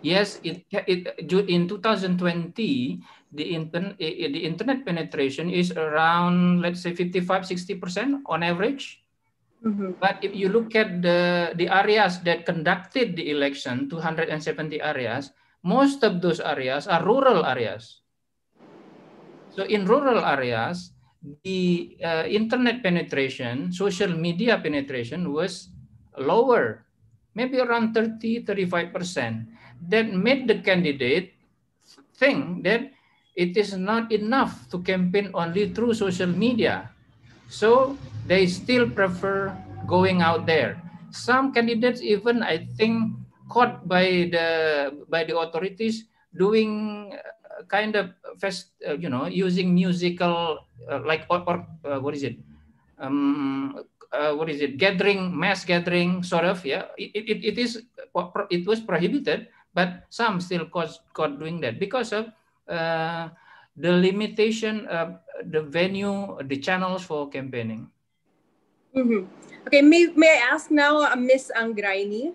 Yes, in 2020, the internet penetration is around, let's say, 55-60% on average. But if you look at the areas that conducted the election, 270 areas, most of those areas are rural areas. So in rural areas, the internet penetration, social media penetration was lower, maybe around 30-35%. That made the candidate think that it is not enough to campaign only through social media. So they still prefer going out there. Some candidates even, I think, caught by the authorities doing kind of using musical mass gathering sort of. It was prohibited, but some still caught doing that because of the limitation of the venue, the channels for campaigning. Okay, may I ask now, Ms. Anggraini?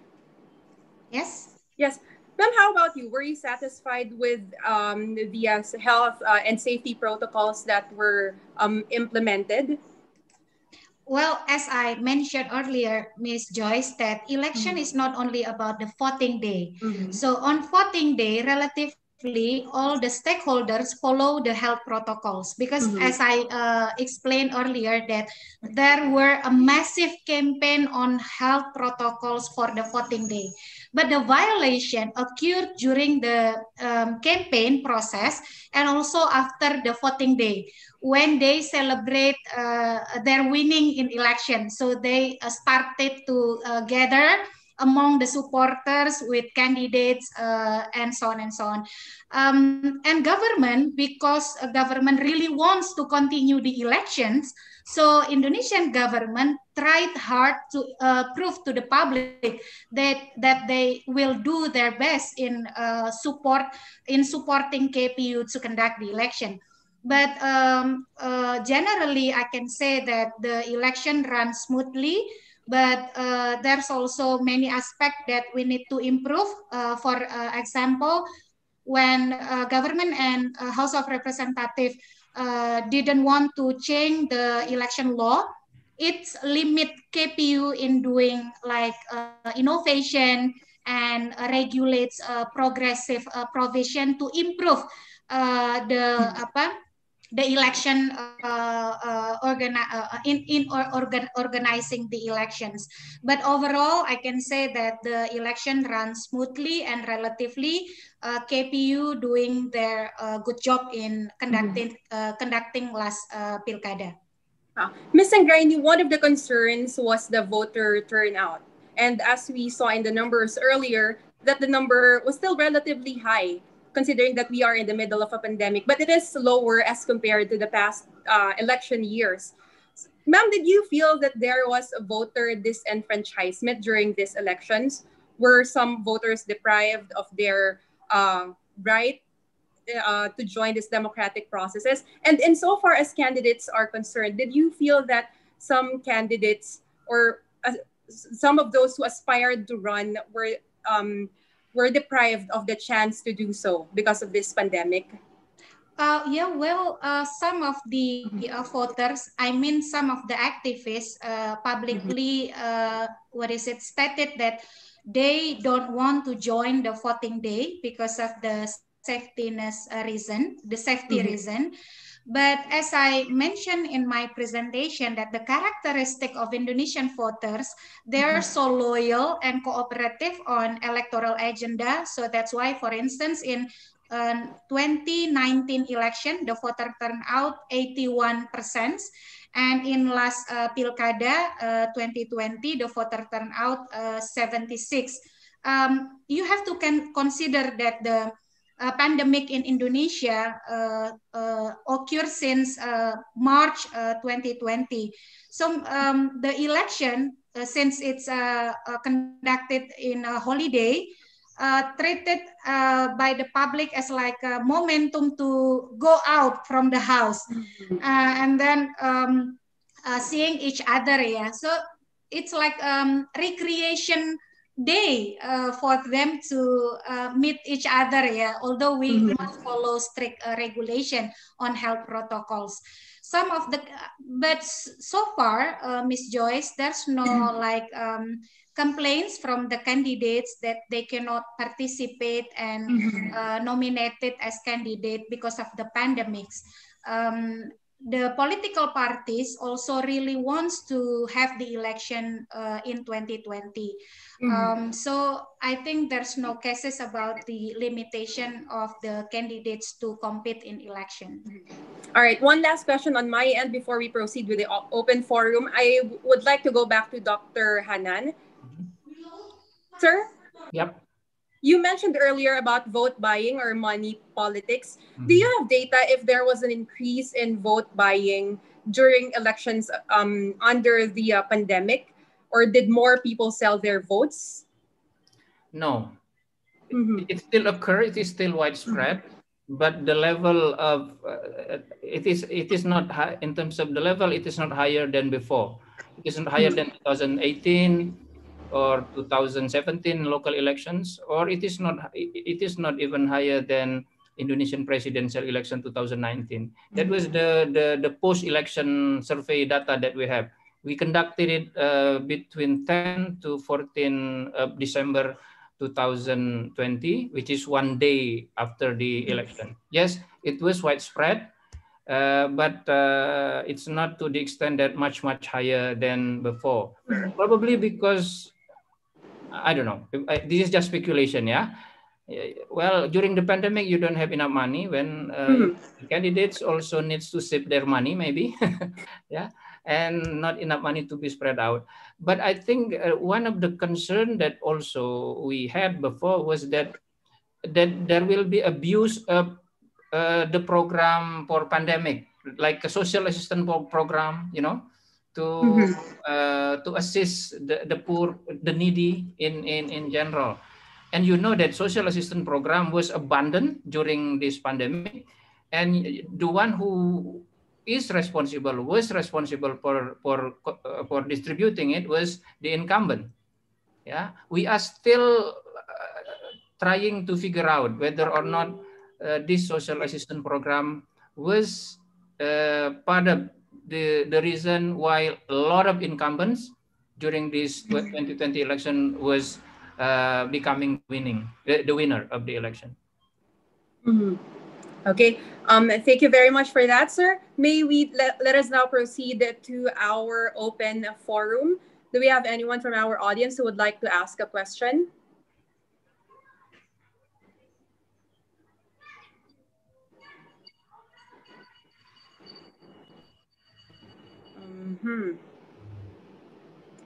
Yes. Yes. Ma'am, how about you? Were you satisfied with the health and safety protocols that were implemented? Well, as I mentioned earlier, Ms. Joyce, that election is not only about the voting day. So on voting day, relatively, all the stakeholders follow the health protocols, because as I explained earlier, that there were a massive campaign on health protocols for the voting day. But the violation occurred during the campaign process and also after the voting day, when they celebrate their winning in election. So they started to gather among the supporters with candidates and so on and so on. And government, because government really wants to continue the elections, so Indonesian government tried hard to prove to the public that they will do their best in supporting KPU to conduct the election. But generally, I can say that the election ran smoothly, but there's also many aspects that we need to improve. For example, when government and House of Representatives didn't want to change the election law, it limit KPU in doing like innovation and regulates progressive provision to improve the election organizing the elections. But overall, I can say that the election ran smoothly and relatively KPU doing their good job in conducting last Pilkada. Ms. Anggraini, one of the concerns was the voter turnout. And as we saw in the numbers earlier, that the number was still relatively high, considering that we are in the middle of a pandemic, but it is lower as compared to the past election years. Ma'am, did you feel that there was a voter disenfranchisement during these elections? Were some voters deprived of their right to join these democratic processes? And insofar as candidates are concerned, did you feel that some candidates or some of those who aspired to run were deprived of the chance to do so because of this pandemic? Yeah, well, some of the voters, I mean, some of the activists publicly, stated that they don't want to join the voting day because of the safety reason. But as I mentioned in my presentation, that the characteristic of Indonesian voters, they're so loyal and cooperative on electoral agenda. So that's why, for instance, in 2019 election, the voter turnout 81%, and in last Pilkada 2020, the voter turnout 76. You have to consider that the pandemic in Indonesia occurred since March 2020. So the election, since it's conducted in a holiday, treated by the public as like a momentum to go out from the house and then seeing each other. Yeah, so it's like recreation day for them to meet each other. Yeah, although we must follow strict regulation on health protocols. Some of the, but so far, Miss Joyce, there's no like complaints from the candidates that they cannot participate and nominated as candidate because of the pandemics. The political parties also really wants to have the election in 2020. So I think there's no cases about the limitation of the candidates to compete in election. All right, one last question on my end before we proceed with the open forum. I would like to go back to Dr. Hanan. Sir? Yep. You mentioned earlier about vote buying or money politics. Do you have data if there was an increase in vote buying during elections under the pandemic, or did more people sell their votes? No. It still occurs. It is still widespread, but the level of it is not high in terms of the level. It is not higher than before. It isn't higher than 2018 or 2017 local elections, or it is not even higher than Indonesian presidential election 2019. That was the post-election survey data that we have. We conducted it between 10 to 14 December 2020, which is one day after the election. Yes, it was widespread, but it's not to the extent that much higher than before. Probably because, I don't know, this is just speculation, yeah? Well, during the pandemic, you don't have enough money when candidates also needs to save their money, maybe, yeah, and not enough money to be spread out. But I think one of the concern that also we had before was that there will be abuse of the program for pandemic, like a social assistance program, you know, to assist the poor, the needy in general. And you know that social assistance program was abandoned during this pandemic, and the one who was responsible for distributing it was the incumbent. Yeah, we are still trying to figure out whether or not this social assistance program was part of the reason why a lot of incumbents during this 2020 election was becoming the winner of the election. Okay. Thank you very much for that, sir. May we let us now proceed to our open forum. Do we have anyone from our audience who would like to ask a question?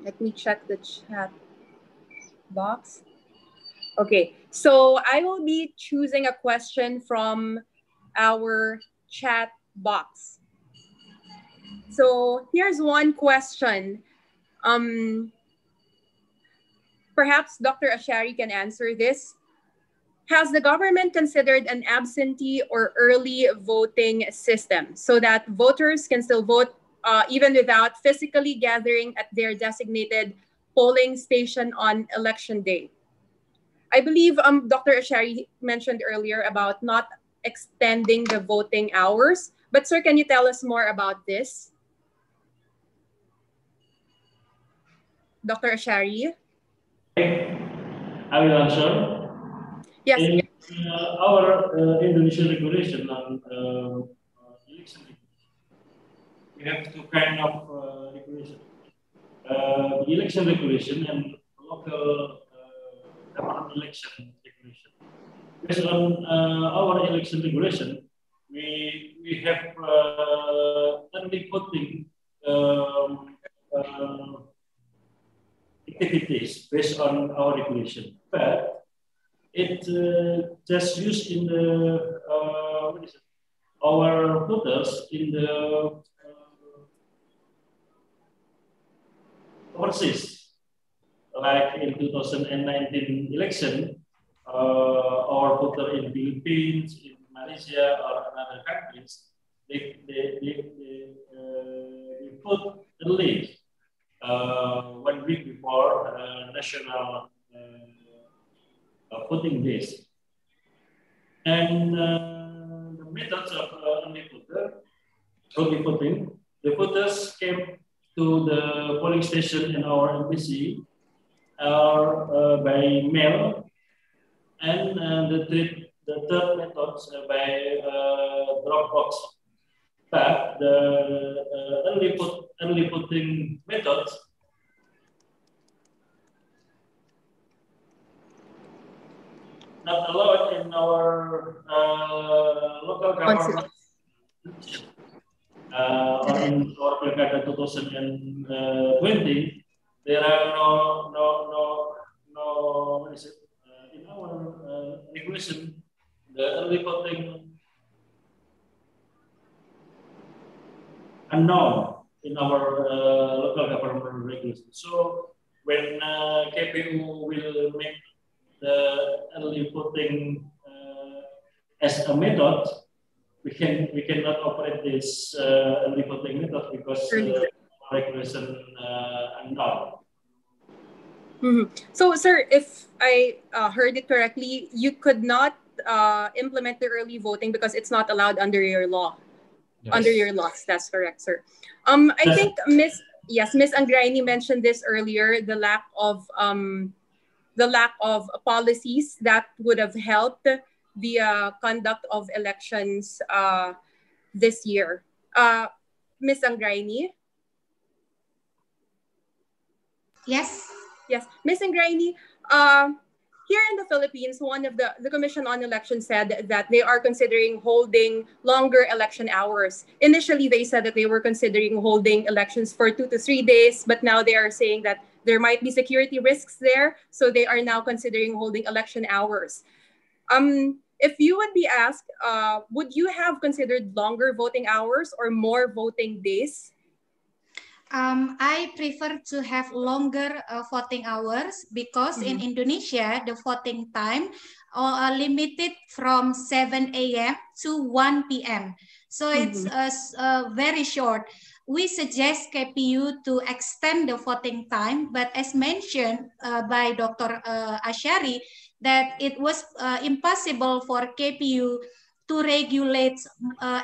Let me check the chat box. Okay, so I will be choosing a question from our chat box. So here's one question. Perhaps Dr. Asy'ari can answer this. Has the government considered an absentee or early voting system so that voters can still vote even without physically gathering at their designated polling station on election day? I believe Dr. Asy'ari mentioned earlier about not extending the voting hours. But sir, can you tell us more about this? Dr. Asy'ari? I will answer. Yes. In our Indonesian regulation on election, we have two kind of regulation. The election regulation and local government election regulation. Based on our election regulation, we have early voting activities based on our regulation, but it just used in the our voters in the overseas, like in 2019 election, our voter in Philippines, in Malaysia, or other countries, they vote early 1 week before national voting days. And the methods of early voting, the voters came to the polling station in our embassy or by mail, and the third methods by drop box. But the early voting methods not allowed in our local government or in our Pilkada 2020. There are no what is it? In our regulation, the early voting unknown in our local government regulation. So when KPU will make the early voting as a method, we cannot operate this early voting method because regulation unknown. So, sir, if I heard it correctly, you could not implement the early voting because it's not allowed under your law. Yes. Under your laws, that's correct, sir. I think Miss Anggraini mentioned this earlier, the lack of policies that would have helped the conduct of elections this year. Miss Anggraini? Yes. Yes, Miss Anggraini, here in the Philippines, one of the Commission on Elections said that they are considering holding longer election hours. Initially, they said that they were considering holding elections for 2 to 3 days, but now they are saying that there might be security risks there, so they are now considering holding election hours. If you would be asked, would you have considered longer voting hours or more voting days? I prefer to have longer voting hours because in Indonesia, the voting time are limited from 7 a.m. to 1 p.m. So it's very short. We suggest KPU to extend the voting time, but as mentioned by Dr. Asy'ari, that it was impossible for KPU to regulate,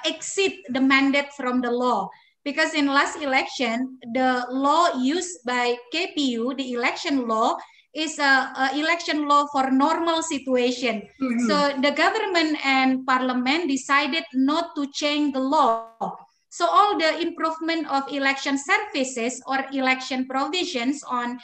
exceed the mandate from the law. Because in last election, the law used by KPU, the election law, is a election law for normal situation. So the government and parliament decided not to change the law. So all the improvement of election services or election provisions on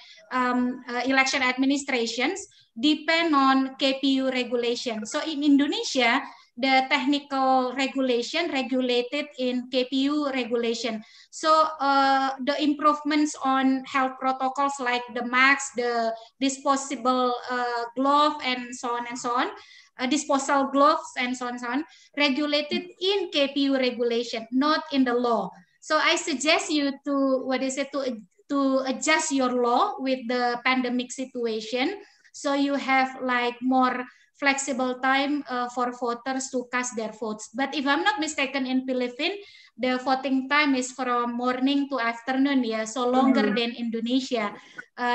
election administrations depend on KPU regulation. So in Indonesia, the technical regulation regulated in KPU regulation. So the improvements on health protocols like the mask, the disposable glove, and so on and so on, disposal gloves and so on, regulated in KPU regulation, not in the law. So I suggest you to to adjust your law with the pandemic situation. So you have like more flexible time for voters to cast their votes. But if I'm not mistaken, in Philippines, the voting time is from morning to afternoon, yeah, so longer than Indonesia.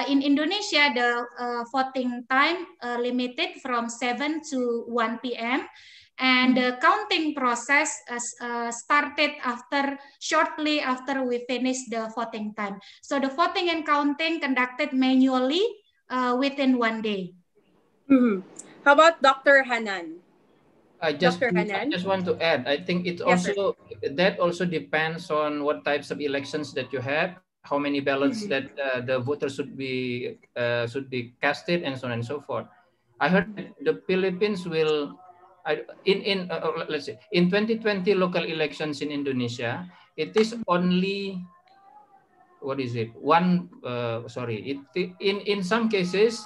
In Indonesia, the voting time limited from 7 to 1 p.m. And the counting process started shortly after we finished the voting time. So the voting and counting conducted manually within 1 day. How about Dr. Hanan? I just want to add, I think it Yes, also that also depends on what types of elections that you have, how many ballots that the voters should be casted, and so on and so forth. I heard that the Philippines will, let's say in 2020 local elections in Indonesia, it is only, what is it? In some cases,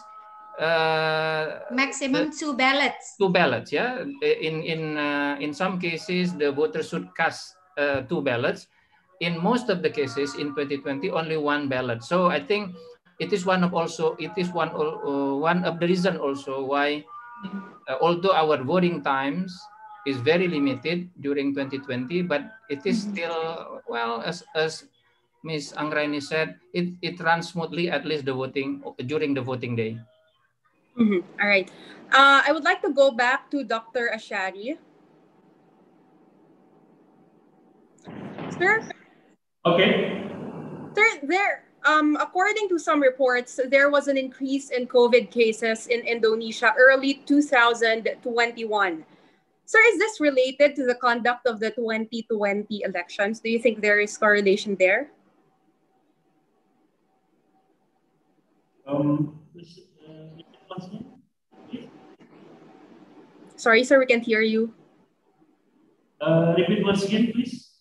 maximum 2 ballots. 2 ballots, yeah. In some cases, the voters should cast 2 ballots. In most of the cases, in 2020, only 1 ballot. So I think it is one of the reason also why, although our voting times is very limited during 2020, but it is still, well, as Ms. Anggraini said, it runs smoothly, at least during the voting day. All right. I would like to go back to Dr. Asy'ari. Sir? Okay. Sir, according to some reports, there was an increase in COVID cases in Indonesia early 2021. Sir, is this related to the conduct of the 2020 elections? Do you think there is correlation there? Sorry, sir, we can't hear you. Repeat once again, please.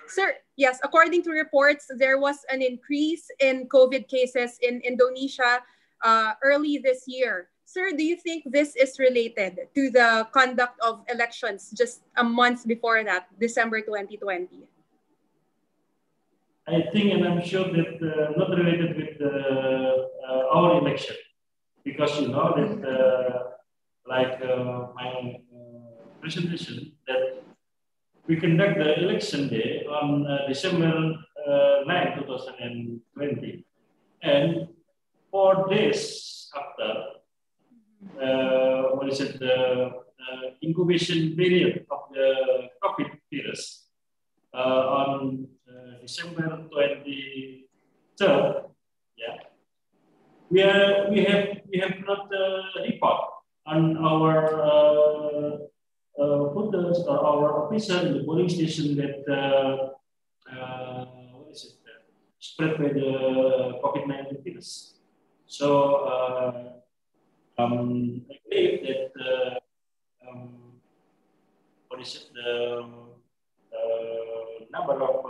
Sir, yes, according to reports, there was an increase in COVID cases in Indonesia early this year. Sir, do you think this is related to the conduct of elections just a month before that, December 2020? I think, and I'm sure that not related with our election, because you know that like my presentation, that we conduct the election day on December 9, 2020, and 4 days after, the incubation period of the COVID virus on December 23rd, yeah, we have not report on our voters or our officer in the polling station that spread by the COVID-19 virus. So I believe that the number of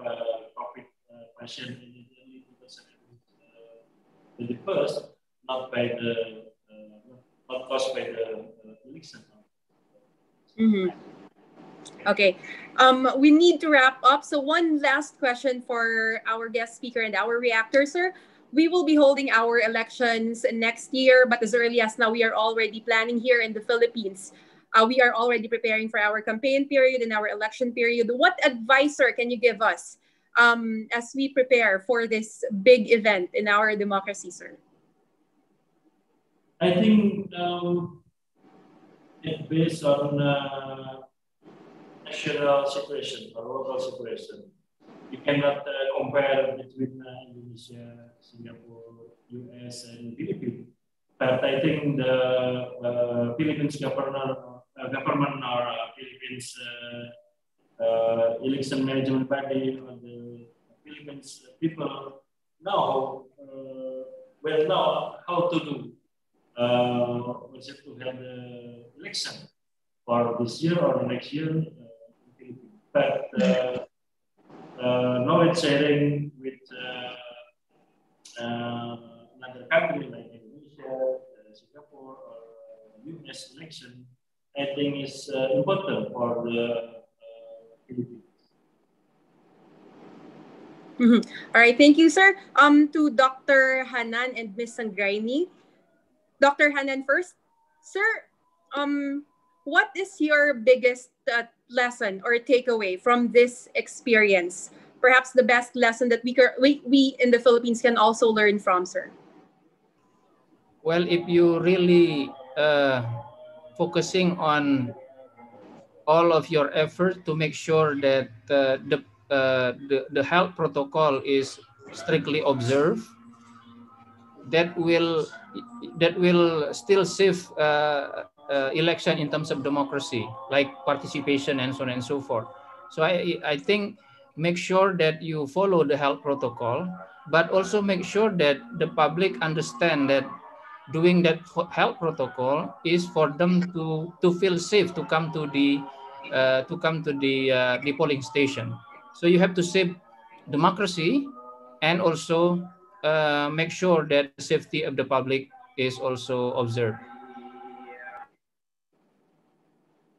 COVID patients in Italy 2021, not caused by the election. Okay. We need to wrap up. So one last question for our guest speaker and our reactor, sir. We will be holding our elections next year, but as early as now, we are already planning here in the Philippines. We are already preparing for our campaign period and our election period. What advice, sir, can you give us as we prepare for this big event in our democracy, sir? I think based on national situation or local situation, you cannot compare between Indonesia, Singapore, US, and Philippines. But I think the Philippines government or Philippines election management body or the Philippines people know how to do to have the election for this year or the next year. But knowledge sharing with another country like Indonesia, Singapore, or US election, I think is important for the Philippines. All right, thank you, sir. To Dr. Hanan and Ms. Anggraini. Dr. Hanan first. Sir, what is your biggest lesson or takeaway from this experience? Perhaps the best lesson that we in the Philippines can also learn from, sir. Well, if you really focusing on all of your effort to make sure that the health protocol is strictly observed, that will still save election in terms of democracy, like participation and so on and so forth. So I think make sure that you follow the health protocol, but also make sure that the public understand that doing that health protocol is for them to feel safe to come to the polling station. So you have to save democracy and also make sure that the safety of the public is also observed.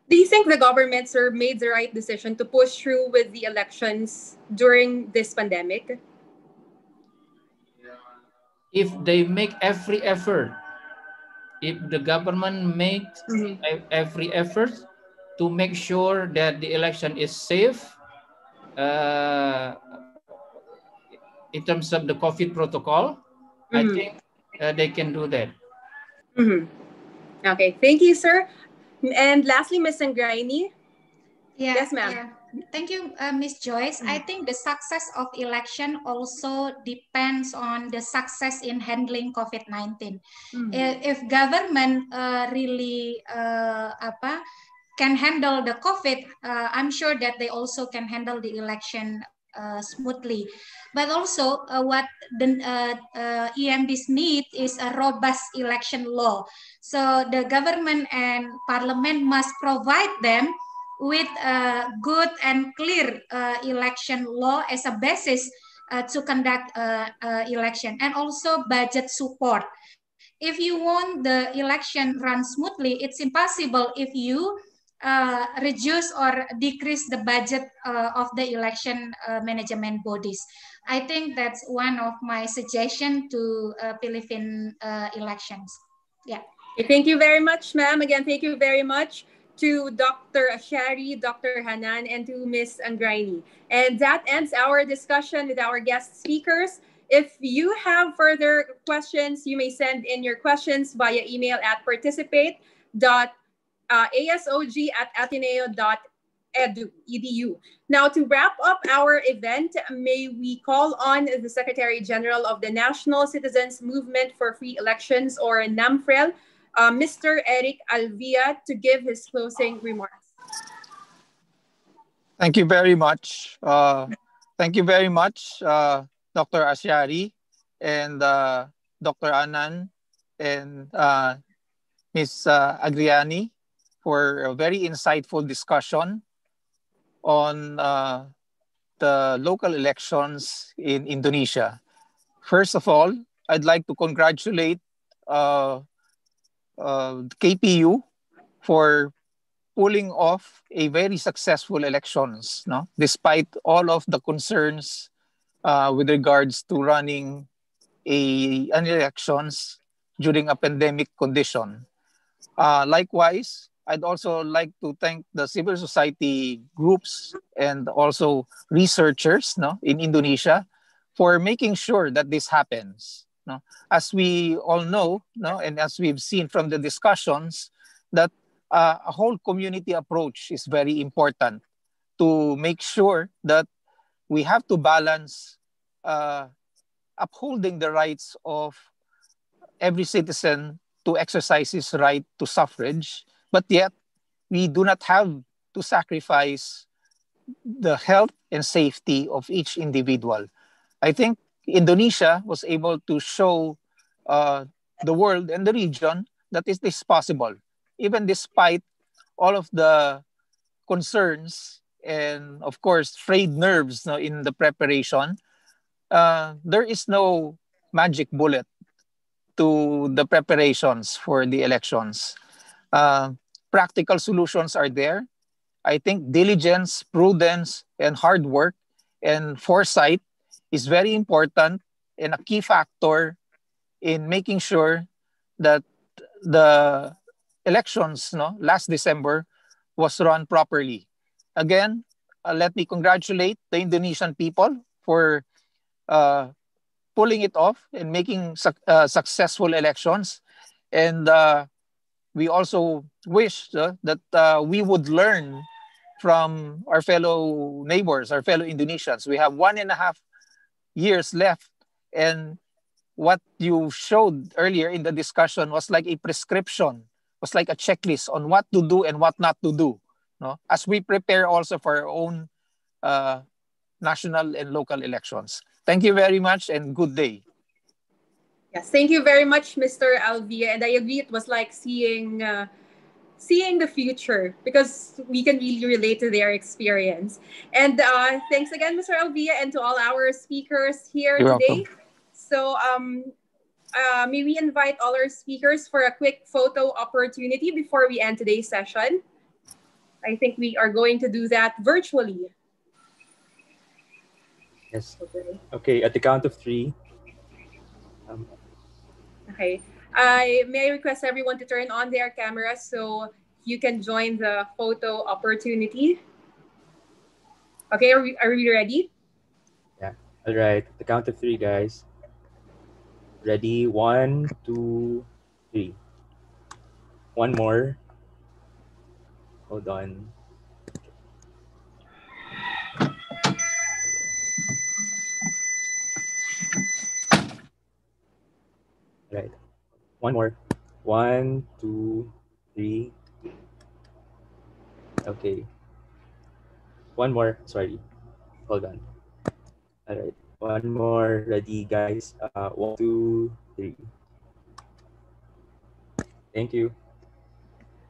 Do you think the government, sir, made the right decision to push through with the elections during this pandemic? If they make every effort, if the government makes every effort to make sure that the election is safe in terms of the COVID protocol, I think they can do that. Okay, thank you, sir. And lastly, Ms. Anggraini. Yeah, yes, ma'am. Yeah. Thank you, Ms. Joyce. I think the success of election also depends on the success in handling COVID-19. If government really can handle the COVID, I'm sure that they also can handle the election smoothly. But also, what the EMDs need is a robust election law. So the government and parliament must provide them with a good and clear election law as a basis to conduct election, and also budget support. If you want the election run smoothly, it's impossible if you reduce or decrease the budget of the election management bodies. I think that's one of my suggestion to Philippine elections. Yeah. Okay, thank you very much, ma'am. Again, thank you very much to Dr. Asy'ari, Dr. Hanan, and to Ms. Anggraini. And that ends our discussion with our guest speakers. If you have further questions, you may send in your questions via email at participate.asog@ateneo.edu. Now, to wrap up our event, may we call on the Secretary General of the National Citizens Movement for Free Elections, or NAMFREL, Mr. Eric Alvia, to give his closing remarks. Thank you very much. Thank you very much, Dr. Asy'ari and Dr. Hanan and Ms. Anggraini for a very insightful discussion on the local elections in Indonesia. First of all, I'd like to congratulate KPU for pulling off a very successful elections, no? Despite all of the concerns with regards to running an elections during a pandemic condition. Likewise, I'd also like to thank the civil society groups and also researchers, no, in Indonesia for making sure that this happens. No? As we all know, no, and as we've seen from the discussions, that a whole community approach is very important to make sure that we have to balance upholding the rights of every citizen to exercise his right to suffrage, but yet we do not have to sacrifice the health and safety of each individual. I think Indonesia was able to show the world and the region that it is possible, even despite all of the concerns and, of course, frayed nerves, no, in the preparation. There is no magic bullet to the preparations for the elections. Practical solutions are there. I think diligence, prudence, and hard work and foresight is very important and a key factor in making sure that the elections, no, last December was run properly. Again, let me congratulate the Indonesian people for pulling it off and making successful elections. And we also wish that we would learn from our fellow neighbors, our fellow Indonesians. We have 1.5 years left. And what you showed earlier in the discussion was like a prescription, was like a checklist on what to do and what not to do, no? As we prepare also for our own national and local elections. Thank you very much and good day. Yes, thank you very much, Mr. Alvia. And I agree, it was like seeing the future, because we can really relate to their experience. And thanks again, Mr. Alvia, and to all our speakers here You're today. welcome. So may we invite all our speakers for a quick photo opportunity before we end today's session. I think we are going to do that virtually. Yes. Okay, at the count of 3. Okay. May I request everyone to turn on their cameras so you can join the photo opportunity. Okay, are we ready? Yeah. All right. At the count of 3, guys. Ready? 1, 2, 3. One more. Hold on. Right. One more. 1, 2, 3. Okay. One more. Sorry. Hold on. All right. One more. Ready, guys? 1, 2, 3. Thank you.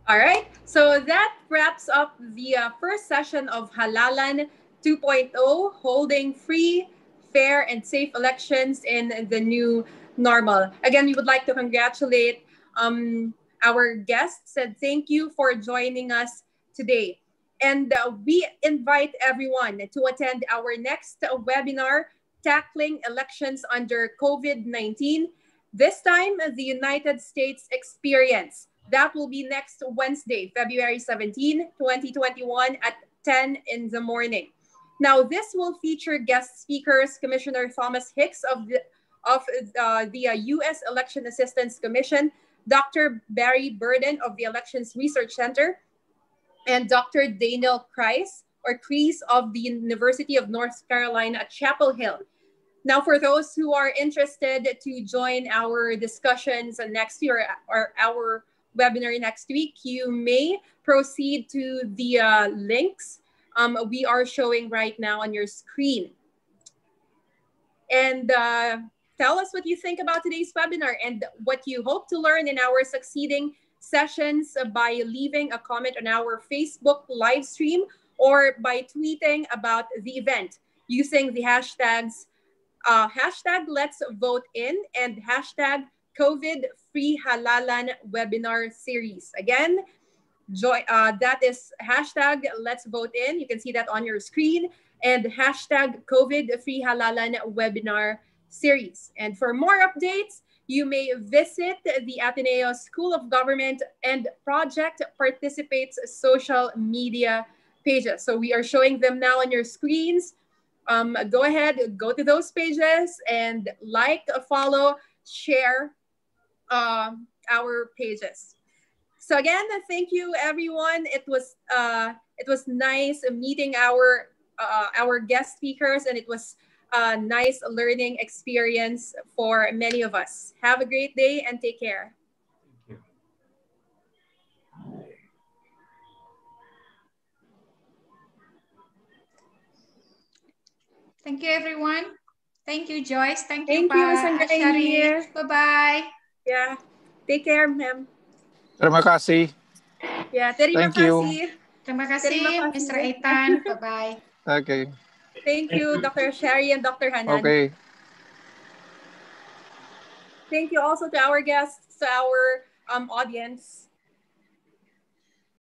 All right. So that wraps up the first session of Halalan 2.0, holding free, fair, and safe elections in the new normal. Again, we would like to congratulate our guests and thank you for joining us today. And we invite everyone to attend our next webinar, Tackling Elections Under COVID-19. This time, the United States Experience. That will be next Wednesday, February 17, 2021 at 10 in the morning. Now, this will feature guest speakers, Commissioner Thomas Hicks of the U.S. Election Assistance Commission, Dr. Barry Burden of the Elections Research Center, and Dr. Daniel Kreis of the University of North Carolina at Chapel Hill. Now, for those who are interested to join our discussions next year or our webinar next week, you may proceed to the links we are showing right now on your screen. And tell us what you think about today's webinar and what you hope to learn in our succeeding sessions by leaving a comment on our Facebook live stream or by tweeting about the event using the hashtags hashtag Let's Vote In and hashtag COVID Free Halalan Webinar Series. Again, that is hashtag Let's Vote In. You can see that on your screen, and hashtag COVID Free Halalan Webinar Series. And for more updates, you may visit the Ateneo School of Government and Project Participates social media pages. So we are showing them now on your screens. Go ahead, go to those pages and like, follow, share our pages. So again, thank you everyone. It was nice meeting our guest speakers, and it was a nice learning experience for many of us. Have a great day and take care. Thank you, everyone. Thank you, Joyce. Thank you, Ms. Anggraini. Bye-bye. Yeah. Take care, ma'am. Terima kasih. Yeah, terima Thank you. kasih. Terima kasih, Mr. Ethan. Bye-bye. Okay. Thank you, Dr. Sherry and Dr. Hanan. Okay. Thank you also to our guests, to our audience.